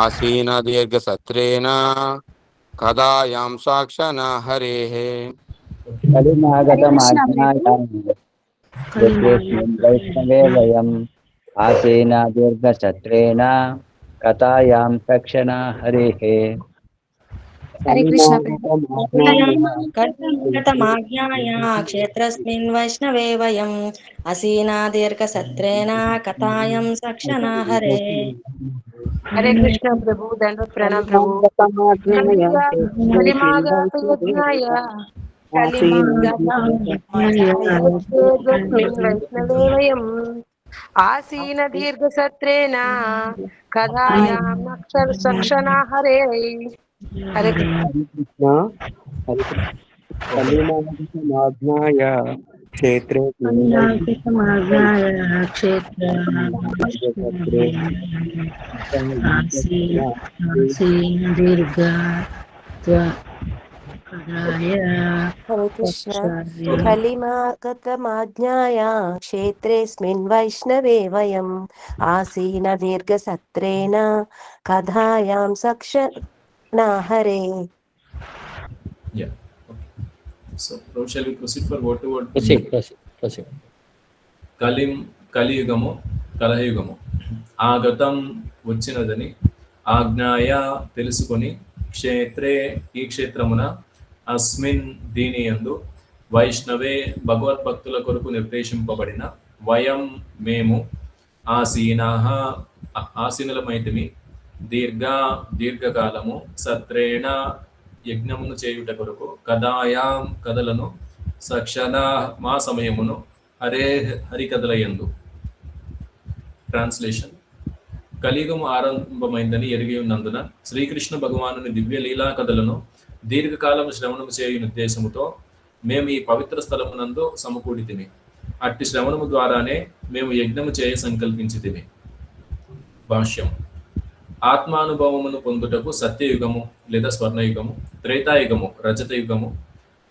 ఆసీన దీర్ఘసత్రేణ కదాయాం సాక్షన హరేః. వైష్ణవే వయం ఆసీన దీర్ఘసత్రేణ కథాయాం తక్షణ హరేః. హరే కృష్ణ. క్షేత్రస్మిన్ వైష్ణవే వయం ఆసీనా దీర్ఘసత్రేణ కథాయం సక్షణ హరే. హరే కృష్ణ ప్రభు. దండ ప్రణామ ప్రభు. వైష్ణవేవయం ఆసీన దీర్ఘసత్రేణ కథాయాం సక్షణ హరే. హరే కృష్ణ. క్షేత్రే హరే కృష్ణ. కలిమాగతమాజ్ఞాయ క్షేత్రేస్మిన్ వైష్ణవే వయం ఆసీన దీర్ఘసత్రేణ కథాయాం suction Hare. So, shall we proceed for word to word? Proceed. కలియుగము కలహయుగము. ఆగతం వచ్చినదని, ఆజ్ఞాయ తెలుసుకొని, క్షేత్రే ఈ క్షేత్రమున, అస్మిన్ దీని యందు, వైష్ణవే భగవద్భక్తుల కొరకు నిర్దేశింపబడిన, వయం మేము, ఆసీనాః ఆసీనులమైతిమి, దీర్ఘకాలము, సత్రేణ యజ్ఞమును చేయుట కొరకు, కథాయాం కథలను, సక్షణ మా సమయమును, హరికథలయందు. ట్రాన్స్లేషన్. కలియుగము ఆరంభమైందని ఎరిగి ఉన్నందున శ్రీకృష్ణ భగవానుని దివ్య లీలా కథలను దీర్ఘకాలము శ్రవణము చేయు ఉద్దేశముతో మేము ఈ పవిత్ర స్థలమునందు సమకూడితిమి. అట్టి శ్రవణము ద్వారానే మేము యజ్ఞము చేయ సంకల్పించితిమి. భాష్యం. ఆత్మానుభవమును పొందుటకు సత్యయుగము లేదా స్వర్ణయుగము, త్రేతాయుగము రజతయుగము,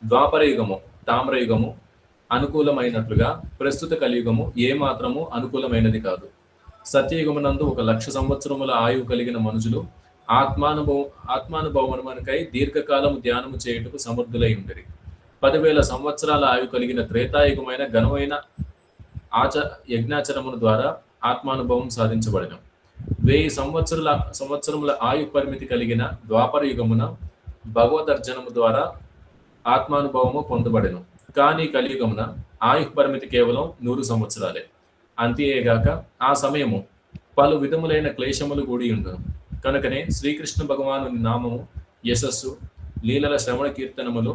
ద్వాపరయుగము తామ్రయుగము అనుకూలమైనట్లుగా ప్రస్తుత కలియుగము ఏమాత్రము అనుకూలమైనది కాదు. సత్యయుగమునందు 1,00,000 సంవత్సరముల ఆయువు కలిగిన మనుషులు ఆత్మానుభవమునకై దీర్ఘకాలము ధ్యానము చేయుటకు సమర్థులై ఉండిరి. 10,000 సంవత్సరాల ఆయువు కలిగిన త్రేతాయుగమైన ఘనమైన యజ్ఞాచరమును ద్వారా ఆత్మానుభవం సాధించబడిన. 1000 సంవత్సరముల ఆయు పరిమితి కలిగిన ద్వాపర యుగమున భగవదర్జనము ద్వారా ఆత్మానుభవము పొందబడెను. కానీ కలియుగమున ఆయు పరిమితి కేవలం 100 సంవత్సరాలే. అంతేగాక ఆ సమయము పలు విధములైన క్లేశములు కూడి ఉండును. కనుకనే శ్రీకృష్ణ భగవాను నామము, యశస్సు, లీలల శ్రవణ కీర్తనములు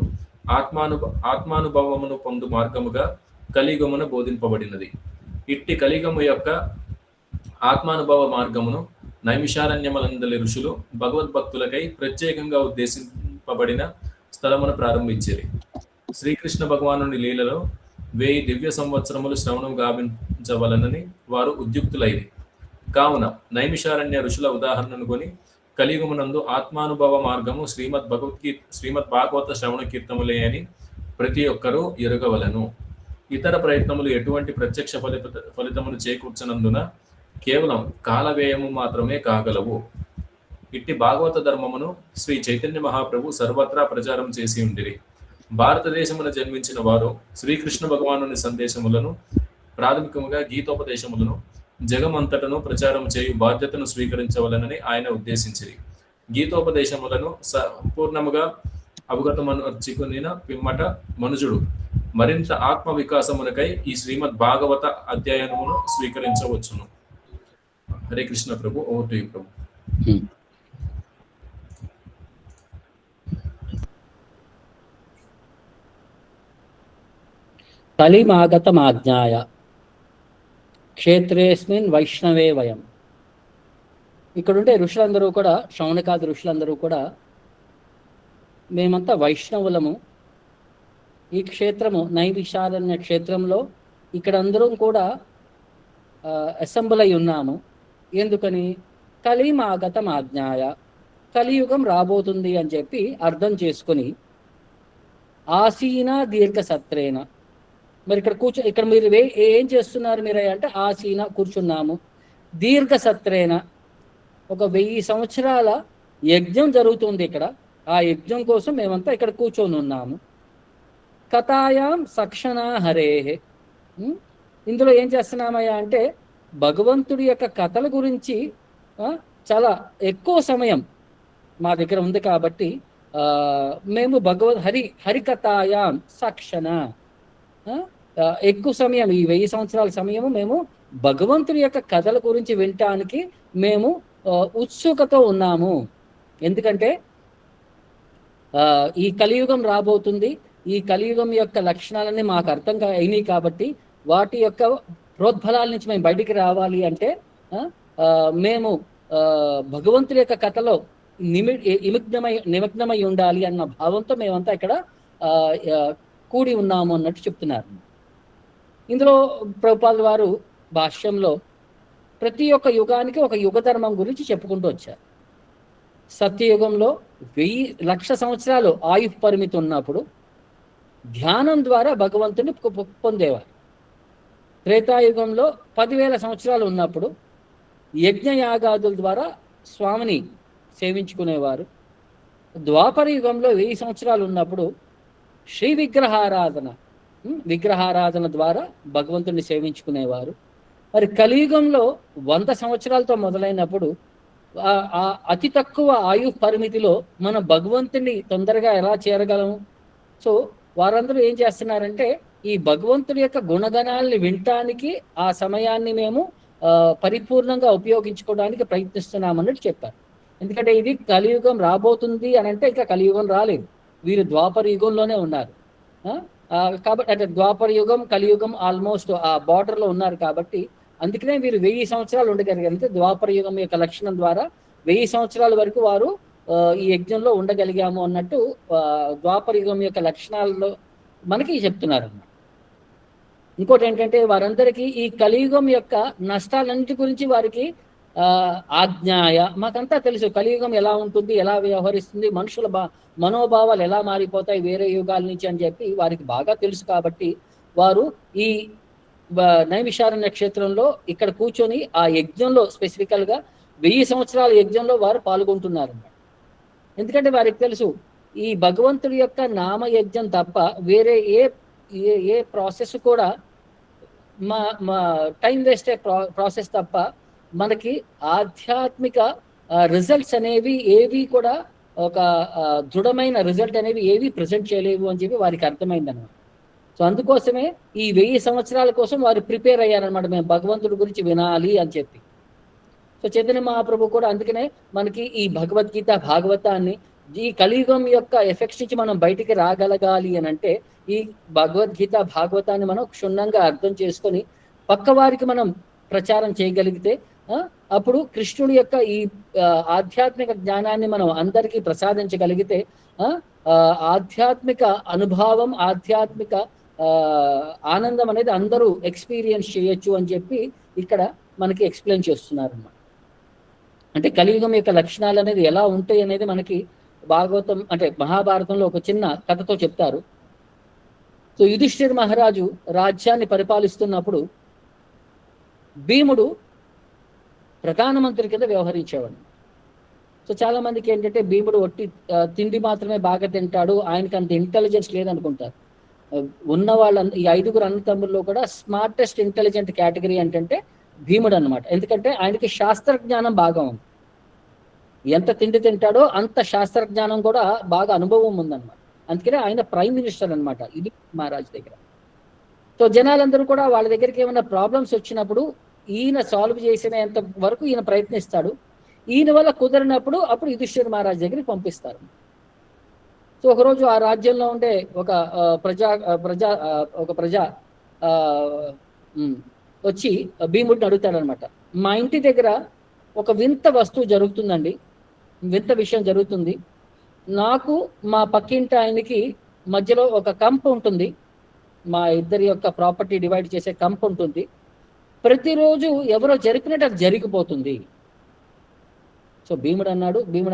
ఆత్మానుభవమును పొందు మార్గముగా కలియుగమున బోధింపబడినది. ఇట్టి కలియుగము యొక్క ఆత్మానుభవ మార్గమును నైమిషారణ్యములందలి ఋషులు భగవద్భక్తులకై ప్రత్యేకంగా ఉద్దేశింపబడిన స్థలమును ప్రారంభించేది. శ్రీకృష్ణ భగవానుని లీలలో 1000 దివ్య సంవత్సరములు శ్రవణం గావించవలనని వారు ఉద్యుక్తులైది. కావున నైమిషారణ్య ఋషుల ఉదాహరణను కొని కలియుగమునందు ఆత్మానుభవ మార్గము శ్రీమద్ భాగవత శ్రవణ కీర్తములే అని ప్రతి ఒక్కరూ ఎరుగవలను. ఇతర ప్రయత్నములు ఎటువంటి ప్రత్యక్ష ఫలితములు చేకూర్చనందున కేవలం కాలవ్యయము మాత్రమే కాగలవు. ఇట్టి భాగవత ధర్మమును శ్రీ చైతన్య మహాప్రభు సర్వత్రా ప్రచారం చేసి ఉండిరి. భారతదేశమున జన్మించిన వారు శ్రీకృష్ణ భగవానుని సందేశములను, ప్రాథమికముగా గీతోపదేశములను జగమంతటను ప్రచారం చేయు బాధ్యతను స్వీకరించవలనని ఆయన ఉద్దేశించిరి. గీతోపదేశములను సంపూర్ణముగా అవగతమర్చుకునిన పిమ్మట మనుజుడు మరింత ఆత్మ వికాసమునకై ఈ శ్రీమద్ భాగవత అధ్యయనమును స్వీకరించవచ్చును. హరే కృష్ణ ప్రభు. ఓవర్ టు యు ప్రభు. కలిమాగతమాజ్ఞాయ క్షేత్రేస్మిన్ వైష్ణవే వయం. ఇక్కడుండే ఋషులందరూ కూడా, శౌనకాది ఋషులందరూ కూడా మేమంతా వైష్ణవులము. ఈ క్షేత్రము నైమిషారణ్య క్షేత్రంలో ఇక్కడ అందరం కూడా అసెంబ్ల్ అయి ఉన్నాము. ఎందుకని? కలిమాగతమాజ్ఞాయ, కలియుగం రాబోతుంది అని చెప్పి అర్థం చేసుకొని, ఆసీన దీర్ఘసత్రేణ. మరి ఇక్కడ మీరు ఏం చేస్తున్నారు మీరు అంటే, ఆసీన కూర్చున్నాము, దీర్ఘ సత్రేన, ఒక 1000 సంవత్సరాల యజ్ఞం జరుగుతుంది ఇక్కడ. ఆ యజ్ఞం కోసం మేమంతా ఇక్కడ కూర్చొని ఉన్నాము. కథాయాం సక్షణ హరేహే. ఇందులో ఏం చేస్తున్నామయ్యా అంటే భగవంతుడి యొక్క కథల గురించి చాలా ఎక్కువ సమయం మా దగ్గర ఉంది కాబట్టి మేము హరికథాయాం సక్షణ, ఎక్కువ సమయం, ఈ 1000 సంవత్సరాల సమయము మేము భగవంతుడి యొక్క కథల గురించి వినటానికి మేము ఉత్సుకతో ఉన్నాము. ఎందుకంటే ఈ కలియుగం రాబోతుంది, ఈ కలియుగం యొక్క లక్షణాలన్నీ మాకు అర్థం అయినాయి కాబట్టి వాటి యొక్క ప్రోద్బలాల నుంచి మేము బయటికి రావాలి అంటే మేము భగవంతుడి యొక్క కథలో నిమగ్నమై ఉండాలి అన్న భావంతో మేమంతా ఇక్కడ కూడి ఉన్నాము అన్నట్టు చెప్తున్నారు. ఇందులో ప్రభుపాదుల వారు భాష్యంలో ప్రతి ఒక్క యుగానికి ఒక యుగ ధర్మం గురించి చెప్పుకుంటూ వచ్చారు. సత్యయుగంలో 1,00,000 సంవత్సరాలు ఆయు పరిమితి ఉన్నప్పుడు ధ్యానం ద్వారా భగవంతుని పొందేవారు. త్రేతాయుగంలో 10,000 సంవత్సరాలు ఉన్నప్పుడు యజ్ఞయాగాదుల ద్వారా స్వామిని సేవించుకునేవారు. ద్వాపర యుగంలో 1000 సంవత్సరాలు ఉన్నప్పుడు శ్రీ విగ్రహారాధన ద్వారా భగవంతుని సేవించుకునేవారు. మరి కలియుగంలో 100 సంవత్సరాలతో మొదలైనప్పుడు అతి తక్కువ ఆయు పరిమితిలో మనం భగవంతుని తొందరగా ఎలా చేరగలము? సో వారందరూ ఏం చేస్తున్నారంటే ఈ భగవంతుడి యొక్క గుణగణాలని వినటానికి ఆ సమయాన్ని మేము పరిపూర్ణంగా ఉపయోగించుకోవడానికి ప్రయత్నిస్తున్నామన్నట్టు చెప్పారు. ఎందుకంటే ఇది కలియుగం రాబోతుంది అని అంటే ఇంకా కలియుగం రాలేదు, వీరు ద్వాపర యుగంలోనే ఉన్నారు. కాబట్టి అంటే ద్వాపర యుగం కలియుగం ఆల్మోస్ట్ ఆ బార్డర్లో ఉన్నారు కాబట్టి అందుకనే వీరు 1000 సంవత్సరాలు ఉండగలిగారు. ద్వాపర యుగం యొక్క లక్షణం ద్వారా 1000 సంవత్సరాల వరకు వారు ఈ యజ్ఞంలో ఉండగలిగాము అన్నట్టు ద్వాపర యుగం యొక్క లక్షణాలలో మనకి చెప్తున్నారు అన్నమాట. ఇంకోటి ఏంటంటే వారందరికీ ఈ కలియుగం యొక్క నష్టాలన్నిటి గురించి వారికి ఆజ్ఞాయ, మాకంతా తెలుసు కలియుగం ఎలా ఉంటుంది, ఎలా వ్యవహరిస్తుంది, మనుషుల మనోభావాలు ఎలా మారిపోతాయి వేరే యుగాల నుంచి అని చెప్పి వారికి బాగా తెలుసు. కాబట్టి వారు ఈ నైమిషారణ్య క్షేత్రంలో ఇక్కడ కూర్చొని ఆ యజ్ఞంలో స్పెసిఫికల్గా 1000 సంవత్సరాల యజ్ఞంలో వారు పాల్గొంటున్నారు. ఎందుకంటే వారికి తెలుసు ఈ భగవంతుడి యొక్క నామయజ్ఞం తప్ప వేరే ఏ ప్రాసెస్ కూడా మా టైం వేస్ట్ ప్రాసెస్ తప్ప మనకి ఆధ్యాత్మిక రిజల్ట్స్ అనేవి ఏవి కూడా ఒక దృఢమైన రిజల్ట్ అనేవి ఏవి ప్రజెంట్ చేయలేవు అని చెప్పి వారికి అర్థమైంది అనమాట. సో అందుకోసమే ఈ 1000 సంవత్సరాల కోసం వారు ప్రిపేర్ అయ్యారనమాట, మేము భగవంతుడి గురించి వినాలి అని చెప్పి. సో చైతన్య మహాప్రభు కూడా అందుకనే మనకి ఈ భగవద్గీత భాగవతాన్ని ఈ కలియుగం యొక్క ఎఫెక్ట్స్ నుంచి మనం బయటికి రాగలగాలి అని అంటే ఈ భగవద్గీత భాగవతాన్ని మనం క్షుణ్ణంగా అర్థం చేసుకొని పక్క వారికి మనం ప్రచారం చేయగలిగితే అప్పుడు కృష్ణుడి యొక్క ఈ ఆధ్యాత్మిక జ్ఞానాన్ని మనం అందరికీ ప్రసాదించగలిగితే ఆధ్యాత్మిక అనుభవం, ఆధ్యాత్మిక ఆనందం అనేది అందరూ ఎక్స్పీరియన్స్ చేయొచ్చు అని చెప్పి ఇక్కడ మనకి ఎక్స్ప్లెయిన్ చేస్తున్నారు అన్నమాట. అంటే కలియుగం యొక్క లక్షణాలు అనేది ఎలా ఉంటాయి అనేది మనకి భాగవతం అంటే మహాభారతంలో ఒక చిన్న కథతో చెప్తారు. సో యుధిష్ఠిర్ మహారాజు రాజ్యాన్ని పరిపాలిస్తున్నప్పుడు భీముడు ప్రధానమంత్రి కింద వ్యవహరించేవాడు. సో చాలా మందికి ఏంటంటే భీముడు ఒట్టి తిండి మాత్రమే బాగా తింటాడు, ఆయనకి అంత ఇంటెలిజెన్స్ లేదనుకుంటారు. ఉన్న వాళ్ళ ఈ 5గురు అన్నతమ్ముల్లో కూడా స్మార్టెస్ట్ ఇంటెలిజెంట్ కేటగిరీ ఏంటంటే భీముడు అన్నమాట. ఎందుకంటే ఆయనకి శాస్త్రజ్ఞానం బాగా ఉంది, ఎంత తిండి తింటాడో అంత శాస్త్రజ్ఞానం కూడా బాగా అనుభవం ఉందన్నమాట. అందుకనే ఆయన ప్రైమ్ మినిస్టర్ అనమాట ఇది మహారాజు దగ్గర. సో జనాలందరూ కూడా వాళ్ళ దగ్గరికి ఏమైనా ప్రాబ్లమ్స్ వచ్చినప్పుడు ఈయన సాల్వ్ చేసినంత వరకు ఈయన ప్రయత్నిస్తాడు, ఈయన వల్ల కుదరినప్పుడు అప్పుడు యుధిష్ఠిర మహారాజు దగ్గరికి పంపిస్తారు. సో ఒకరోజు ఆ రాజ్యంలో ఉండే ఒక ప్రజ వచ్చి భీముడిని అడుగుతాడనమాట, మా ఇంటి దగ్గర ఒక వింత వస్తువు జరుగుతుందండి, వింత విషయం జరుగుతుంది. నాకు మా పక్కింటి ఆయనకి మధ్యలో ఒక కంప ఉంటుంది, మా ఇద్దరి యొక్క ప్రాపర్టీ డివైడ్ చేసే కంప ఉంటుంది. ప్రతిరోజు ఎవరో జరిపినట్టు అది జరిగిపోతుంది. సో భీముడు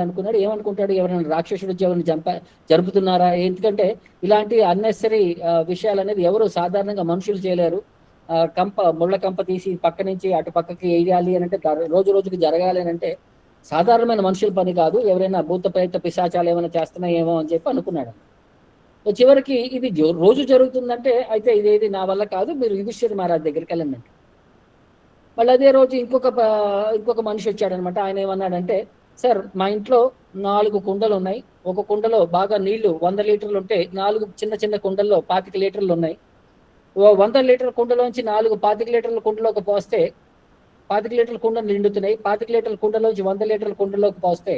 అనుకున్నాడు ఏమనుకుంటాడు, ఎవరైనా రాక్షసుడు ఎవరిని జరుపుతున్నారా? ఎందుకంటే ఇలాంటి అన్నెసరీ విషయాలు అనేది ఎవరు సాధారణంగా మనుషులు చేయలేరు. ముళ్ళ కంప తీసి పక్క నుంచి అటు పక్కకి వేయాలి అని అంటే రోజు రోజుకి జరగాలి అని అంటే సాధారణమైన మనుషుల పని కాదు, ఎవరైనా భూత ప్రేత పిశాచాలు ఏమైనా చేస్తున్నాయేమో అని చెప్పి అనుకున్నాడు. చివరికి ఇది రోజు జరుగుతుందంటే అయితే ఇదేది నా వల్ల కాదు, మీరు యుధిష్ఠిర మహారాజ్ దగ్గరికి వెళ్ళండి అంటే. మళ్ళీ అదే రోజు ఇంకొక మనిషి వచ్చాడనమాట. ఆయన ఏమన్నాడంటే, సార్ మా ఇంట్లో 4 కుండలు ఉన్నాయి, ఒక కుండలో బాగా నీళ్లు 100 లీటర్లు ఉంటే 4 చిన్న చిన్న కుండల్లో 25 లీటర్లు ఉన్నాయి. 100 లీటర్ల కుండలోంచి 4 25 లీటర్ల కుండలోకి పోస్తే 25 లీటర్ల కుండలు నిండుతున్నాయి, 25 లీటర్ల కుండలోంచి 100 లీటర్ల కుండలోకి పోస్తే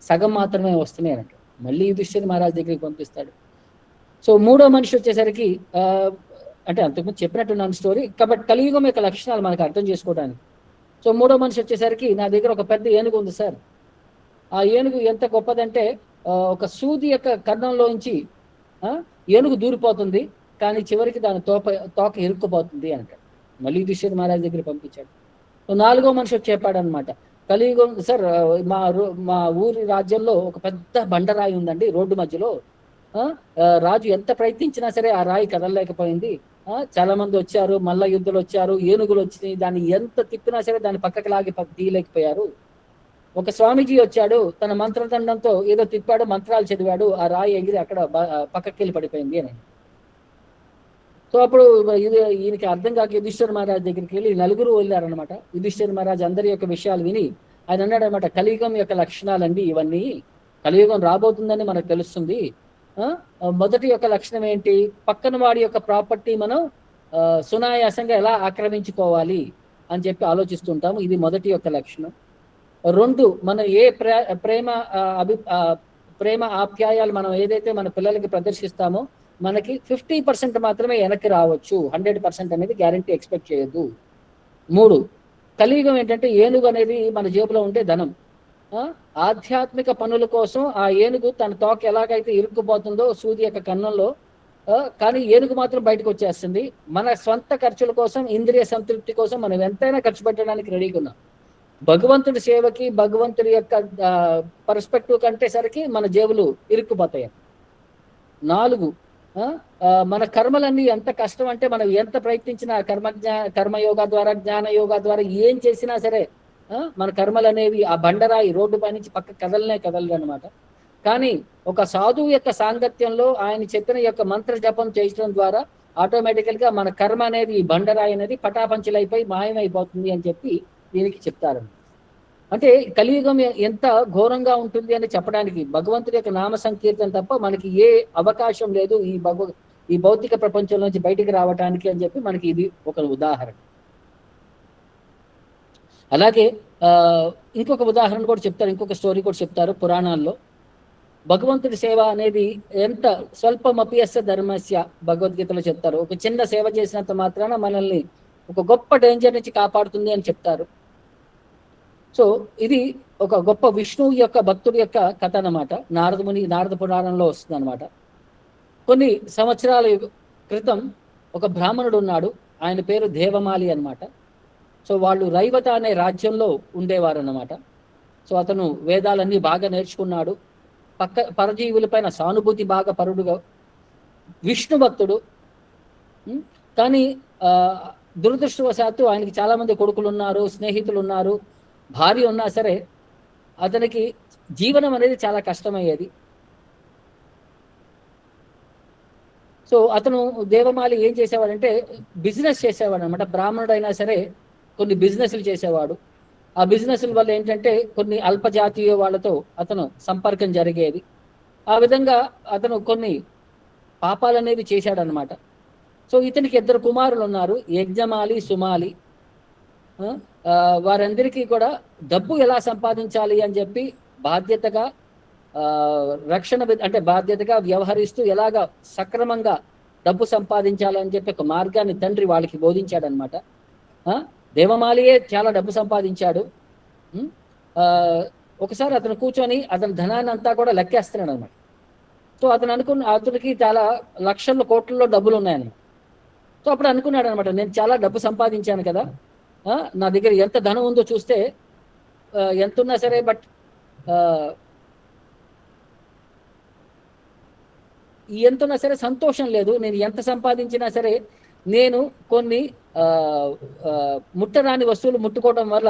సగం మాత్రమే వస్తున్నాయి అన్నట్టు. మళ్ళీ యుధిష్ఠిర మహారాజ్ దగ్గరికి పంపిస్తాడు. సో మూడో మనిషి వచ్చేసరికి అంటే అంతకుముందు చెప్పినట్టున్నాను స్టోరీ, కాబట్టి కలియుగం యొక్క లక్షణాలు మనకు అర్థం చేసుకోవడానికి. సో మూడో మనిషి వచ్చేసరికి, నా దగ్గర ఒక పెద్ద ఏనుగు ఉంది సార్, ఆ ఏనుగు ఎంత గొప్పదంటే ఒక సూది యొక్క కర్ణంలోంచి ఏనుగు దూరిపోతుంది, కానీ చివరికి దాని తోక ఇరుక్కుపోతుంది అంటాడు. మళ్ళీ యుధిష్ఠిర మహారాజ్ దగ్గర పంపించాడు. నాలుగో మనిషి వచ్చి చెప్పాడనమాట, కలియుగం సార్, మా ఊరి రాజ్యంలో ఒక పెద్ద బండరాయి ఉందండి రోడ్డు మధ్యలో, రాజు ఎంత ప్రయత్నించినా సరే ఆ రాయి కదలలేకపోయింది, చాలా మంది వచ్చారు, మల్ల యుద్ధులు వచ్చారు, ఏనుగులు వచ్చినాయి, దాన్ని ఎంత తిప్పినా సరే దాన్ని పక్కకి లాగి తీయలేకపోయారు. ఒక స్వామీజీ వచ్చాడు, తన మంత్రదండంతో ఏదో తిప్పాడు, మంత్రాలు చదివాడు, ఆ రాయి ఎగిరి అక్కడ పక్కకి వెళ్ళి పడిపోయింది అని. సో అప్పుడు ఈయనకి అర్థం కాక యుధిష్ఠిర మహారాజ్ దగ్గరికి వెళ్ళి నలుగురు వెళ్ళారనమాట. యుధిష్ఠిర మహారాజ్ అందరి యొక్క విషయాలు విని ఆయన అన్నాడు అనమాట, కలియుగం యొక్క లక్షణాలండి ఇవన్నీ, కలియుగం రాబోతుందని మనకు తెలుస్తుంది. మొదటి యొక్క లక్షణం ఏంటి, పక్కన వాడి యొక్క ప్రాపర్టీ మనం సునాయాసంగా ఎలా ఆక్రమించుకోవాలి అని చెప్పి ఆలోచిస్తుంటాము, ఇది మొదటి యొక్క లక్షణం. 2, మనం ఏ ప్రేమ ఆప్యాయాలు మనం ఏదైతే మన పిల్లలకి ప్రదర్శిస్తామో మనకి 50% మాత్రమే వెనక్కి రావచ్చు, 100% అనేది గ్యారంటీ ఎక్స్పెక్ట్ చేయొద్దు. 3, కలియుగం ఏంటంటే ఏనుగు అనేది మన జేబులో ఉండే ధనం. ఆధ్యాత్మిక పనుల కోసం ఆ ఏనుగు తన తోక ఎలాగైతే ఇరుక్కుపోతుందో సూది యొక్క కన్నంలో, కానీ ఏనుగు మాత్రం బయటకు వచ్చేస్తుంది. మన స్వంత ఖర్చుల కోసం, ఇంద్రియ సంతృప్తి కోసం మనం ఎంతైనా ఖర్చు పెట్టడానికి రెడీగా ఉన్నాం. భగవంతుడి సేవకి, భగవంతుడి యొక్క పర్స్పెక్టివ్ కంటే సరికి మన జేబులు ఇరుక్కుపోతాయి. 4, మన కర్మలన్నీ ఎంత కష్టం అంటే మనం ఎంత ప్రయత్నించినా కర్మయోగా ద్వారా, జ్ఞాన యోగా ద్వారా ఏం చేసినా సరే మన కర్మలు అనేవి ఆ బండరాయి రోడ్డు పై నుంచి పక్క కదలదు అనమాట. కానీ ఒక సాధువు యొక్క సాంగత్యంలో ఆయన చెప్పిన యొక్క మంత్ర జపం చేయడం ద్వారా ఆటోమేటికల్ గా మన కర్మ అనేది, ఈ బండరాయి అనేది పటాపంచలైపోయి మాయమైపోతుంది అని చెప్పి దీనికి చెప్తారు. అంటే కలియుగం ఎంత ఘోరంగా ఉంటుంది అని చెప్పడానికి భగవంతుడి యొక్క నామ సంకీర్తన తప్ప మనకి ఏ అవకాశం లేదు ఈ భౌతిక ప్రపంచం నుంచి బయటికి రావటానికి అని చెప్పి మనకి ఇది ఒక ఉదాహరణ. అలాగే ఇంకొక ఉదాహరణ కూడా చెప్తారు, ఇంకొక స్టోరీ కూడా చెప్తారు పురాణాల్లో. భగవంతుడి సేవ అనేది ఎంత స్వల్పమపియస్య ధర్మస్య భగవద్గీతలో చెప్తారు. ఒక చిన్న సేవ చేసినంత మాత్రాన మనల్ని ఒక గొప్ప డేంజర్ నుంచి కాపాడుతుంది అని చెప్తారు. సో ఇది ఒక గొప్ప విష్ణువు యొక్క భక్తుడి యొక్క కథ అన్నమాట. నారద పురాణంలో వస్తుంది అనమాట. కొన్ని సంవత్సరాల క్రితం ఒక బ్రాహ్మణుడు ఉన్నాడు, ఆయన పేరు దేవమాలి అనమాట. సో వాళ్ళు రైవత అనే రాజ్యంలో ఉండేవారు అన్నమాట. సో అతను వేదాలన్నీ బాగా నేర్చుకున్నాడు, పరజీవులపైన సానుభూతి బాగా పరుడుగా, విష్ణు భక్తుడు. కానీ దురదృష్టవశాత్తు ఆయనకి చాలామంది కొడుకులు ఉన్నారు, స్నేహితులు ఉన్నారు, భార్య ఉన్నా సరే అతనికి జీవనం అనేది చాలా కష్టమయ్యేది. సో అతను దేవమాలి ఏం చేసేవాడంటే బిజినెస్ చేసేవాడు అనమాట. బ్రాహ్మణుడు అయినా సరే కొన్ని బిజినెస్లు చేసేవాడు. ఆ బిజినెస్ల వల్ల ఏంటంటే కొన్ని అల్పజాతీయ వాళ్ళతో అతను సంపర్కం జరిగేది. ఆ విధంగా అతను కొన్ని పాపాలు అనేవి చేశాడనమాట. సో ఇతనికి 2 కుమారులు ఉన్నారు, యజ్ఞమాలి, సుమాలి. వారందరికీ కూడా డబ్బు ఎలా సంపాదించాలి అని చెప్పి బాధ్యతగా బాధ్యతగా వ్యవహరిస్తూ ఎలాగా సక్రమంగా డబ్బు సంపాదించాలని చెప్పి ఒక మార్గాన్ని తండ్రి వాళ్ళకి బోధించాడనమాట. దేవమాలియే చాలా డబ్బు సంపాదించాడు. ఒకసారి అతను కూర్చొని అతని ధనాన్ని అంతా కూడా లెక్కేస్తున్నాడు అనమాట. సో అతనికి చాలా లక్షల కోట్లలో డబ్బులు ఉన్నాయన్నమాట. సో అప్పుడు అనుకున్నాడు అనమాట, నేను చాలా డబ్బు సంపాదించాను కదా, నా దగ్గర ఎంత ధనం ఉందో చూస్తే ఎంత ఉన్నా సరే, బట్ ఎంత ఉన్నా సరే సంతోషం లేదు. నేను ఎంత సంపాదించినా సరే నేను కొన్ని ముట్టరాని వస్తువులు ముట్టుకోవడం వల్ల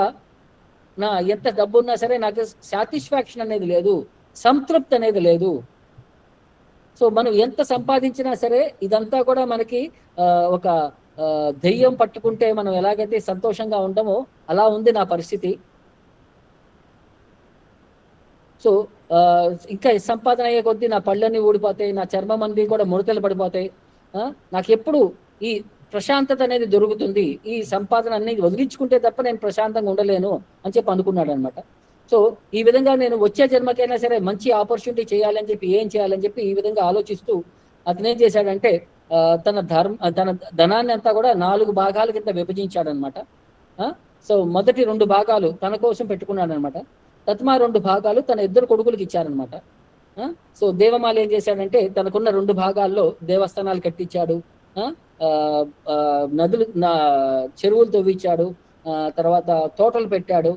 నా ఎంత డబ్బు ఉన్నా సరే నాకు సాటిస్ఫాక్షన్ అనేది లేదు, సంతృప్తి అనేది లేదు. సో మనం ఎంత సంపాదించినా సరే ఇదంతా కూడా మనకి ఒక దెయ్యం పట్టుకుంటే మనం ఎలాగైతే సంతోషంగా ఉండమో అలా ఉంది నా పరిస్థితి. సో ఇంకా సంపాదన అయ్యే కొద్దీ నా పళ్ళన్నీ ఊడిపోతాయి, నా చర్మం అన్నీ కూడా ముడతలు పడిపోతాయి, నాకు ఎప్పుడు ఈ ప్రశాంతత అనేది దొరుకుతుంది, ఈ సంపాదన అనేది వదిలించుకుంటే తప్ప నేను ప్రశాంతంగా ఉండలేను అని చెప్పి అనుకున్నాడు అనమాట. సో ఈ విధంగా నేను వచ్చే జన్మకైనా సరే మంచి ఆపర్చునిటీ చేయాలని చెప్పి ఏం చేయాలని చెప్పి ఈ విధంగా ఆలోచిస్తూ అతను ఏం చేశాడంటే తన ధనాన్ని అంతా కూడా 4 భాగాల కింద విభజించాడనమాట. సో మొదటి 2 భాగాలు తన కోసం పెట్టుకున్నాడు అనమాట. తత్మా 2 భాగాలు తన 2 కొడుకులకి ఇచ్చారనమాట. సో దేవమాలి ఏం చేశాడంటే తనకున్న 2 భాగాల్లో దేవస్థానాలు కట్టించాడు, నదులు చెరువులు తవ్వించాడు, తర్వాత తోటలు పెట్టాడు,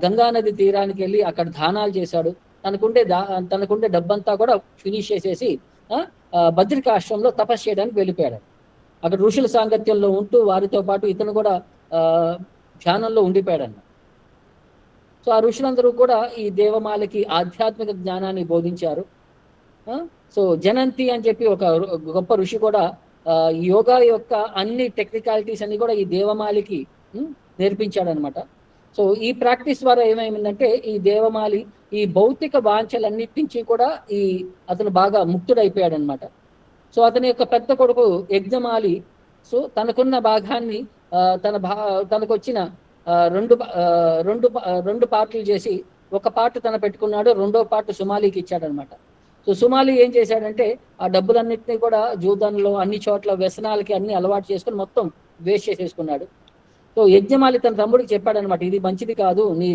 గంగా నది తీరానికి వెళ్ళి అక్కడ దానాలు చేశాడు. తనకుండే డబ్బంతా కూడా ఫినిష్ చేసేసి బద్రికాశ్రమంలో తపస్సు చేయడానికి వెళ్ళిపోయాడు. అక్కడ ఋషుల సాంగత్యంలో ఉంటూ వారితో పాటు ఇతను కూడా ధ్యానంలో ఉండిపోయాడు అన్న. సో ఆ ఋషులందరూ కూడా ఈ దేవమాలకి ఆధ్యాత్మిక జ్ఞానాన్ని బోధించారు. సో జనంతి అని చెప్పి ఒక గొప్ప ఋషి కూడా యోగా యొక్క అన్ని టెక్నికాలిటీస్ అన్ని కూడా ఈ దేవమాలికి నేర్పించాడు అనమాట. సో ఈ ప్రాక్టీస్ ద్వారా ఏమైందంటే ఈ దేవమాలి ఈ భౌతిక వాంఛలన్నిటి నుంచి కూడా అతను బాగా ముక్తుడైపోయాడు అనమాట. సో అతని యొక్క పెద్ద కొడుకు యజ్ఞమాలి సో తనకున్న భాగాన్ని తనకు వచ్చిన 2 పార్ట్లు చేసి ఒక పార్ట్ తన పెట్టుకున్నాడు, 2వ పార్ట్ సుమాలికి ఇచ్చాడనమాట. సో సుమాలి ఏం చేశాడంటే ఆ డబ్బులన్నింటినీ కూడా జూదంలో అన్ని చోట్ల వ్యసనాలకి అన్ని అలవాటు చేసుకుని మొత్తం వేస్ట్ చేసేసుకున్నాడు. సో యజ్ఞమాలి తన తమ్ముడికి చెప్పాడనమాట, ఇది మంచిది కాదు, నీ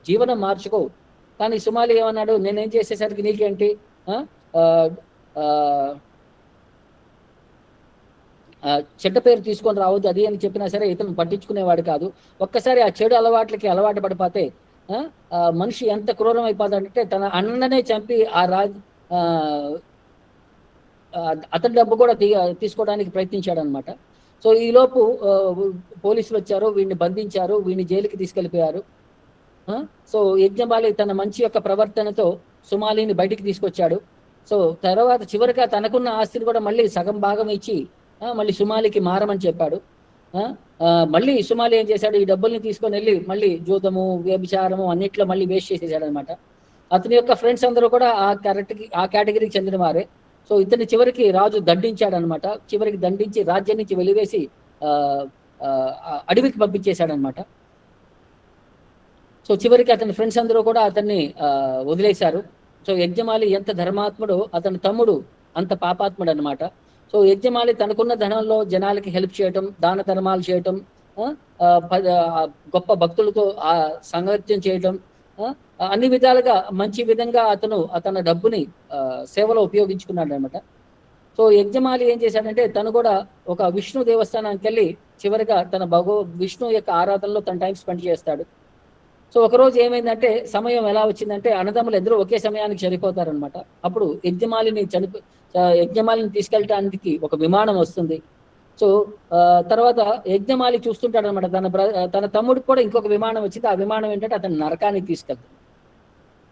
జీవనం మార్చుకో. కానీ సుమాలి ఏమన్నాడు, నేనేం చేసేసరికి నీకేంటి, చెడ్డ పేరు తీసుకొని రావద్దు అది అని చెప్పినా సరే ఇతను పట్టించుకునేవాడు కాదు. ఒక్కసారి ఆ చెడు అలవాట్లకి అలవాటు పడిపోతే మనిషి ఎంత క్రూరం అయిపోతాడంటే తన అన్ననే చంపి అతని డబ్బు కూడా తీసుకోవడానికి ప్రయత్నించాడు అనమాట. సో ఈలోపు పోలీసులు వచ్చారు, వీడిని బంధించారు, వీడిని జైలుకి తీసుకెళ్ళిపోయారు. సో యజ్ఞమాలి తన మంచి యొక్క ప్రవర్తనతో సుమాలిని బయటికి తీసుకొచ్చాడు. సో తర్వాత చివరిగా తనకున్న ఆస్తిని కూడా మళ్ళీ సగం భాగం ఇచ్చి మళ్ళీ సుమాలికి మారమని చెప్పాడు. మళ్ళీ సుమాలి ఏం చేశాడు, ఈ డబ్బుల్ని తీసుకొని వెళ్ళి మళ్ళీ జూదము వ్యభిచారము అన్నిట్లో మళ్ళీ వేస్ట్ చేసేసాడు అనమాట. అతని యొక్క ఫ్రెండ్స్ అందరూ కూడా ఆ కేటగిరీకి చెందిన వారే. సో ఇతన్ని చివరికి రాజు దండించాడు అనమాట. చివరికి దండించి రాజ్యం నుంచి వెలివేసి అడవికి పంపించేశాడనమాట. సో చివరికి అతని ఫ్రెండ్స్ అందరూ కూడా అతన్ని వదిలేశారు. సో యజ్ఞమాలి ఎంత ధర్మాత్ముడు, అతని తమ్ముడు అంత పాపాత్ముడు అనమాట. సో యజ్ఞమాలి తనకున్న ధనంలో జనాలకి హెల్ప్ చేయటం, దాన ధర్మాలు చేయటం, గొప్ప భక్తులతో సాంగత్యం చేయటం, అన్ని విధాలుగా మంచి విధంగా అతని డబ్బుని సేవలో ఉపయోగించుకున్నాడు అనమాట. సో యజ్ఞమాలి ఏం చేశాడంటే తను కూడా ఒక విష్ణు దేవస్థానానికి వెళ్ళి చివరిగా తన విష్ణు యొక్క ఆరాధనలో తన టైం స్పెండ్ చేస్తాడు. సో ఒకరోజు ఏమైందంటే సమయం ఎలా వచ్చిందంటే అన్నదమ్ములు ఇద్దరు ఒకే సమయానికి చనిపోతారనమాట. అప్పుడు యజ్ఞమాలిని తీసుకెళ్ళటానికి ఒక విమానం వస్తుంది. సో తర్వాత యజ్ఞమాలి చూస్తుంటాడు అనమాట, తన తమ్ముడికి కూడా ఇంకొక విమానం వచ్చింది. ఆ విమానం ఏంటంటే అతను నరకానికి తీసుకెళ్తాడు.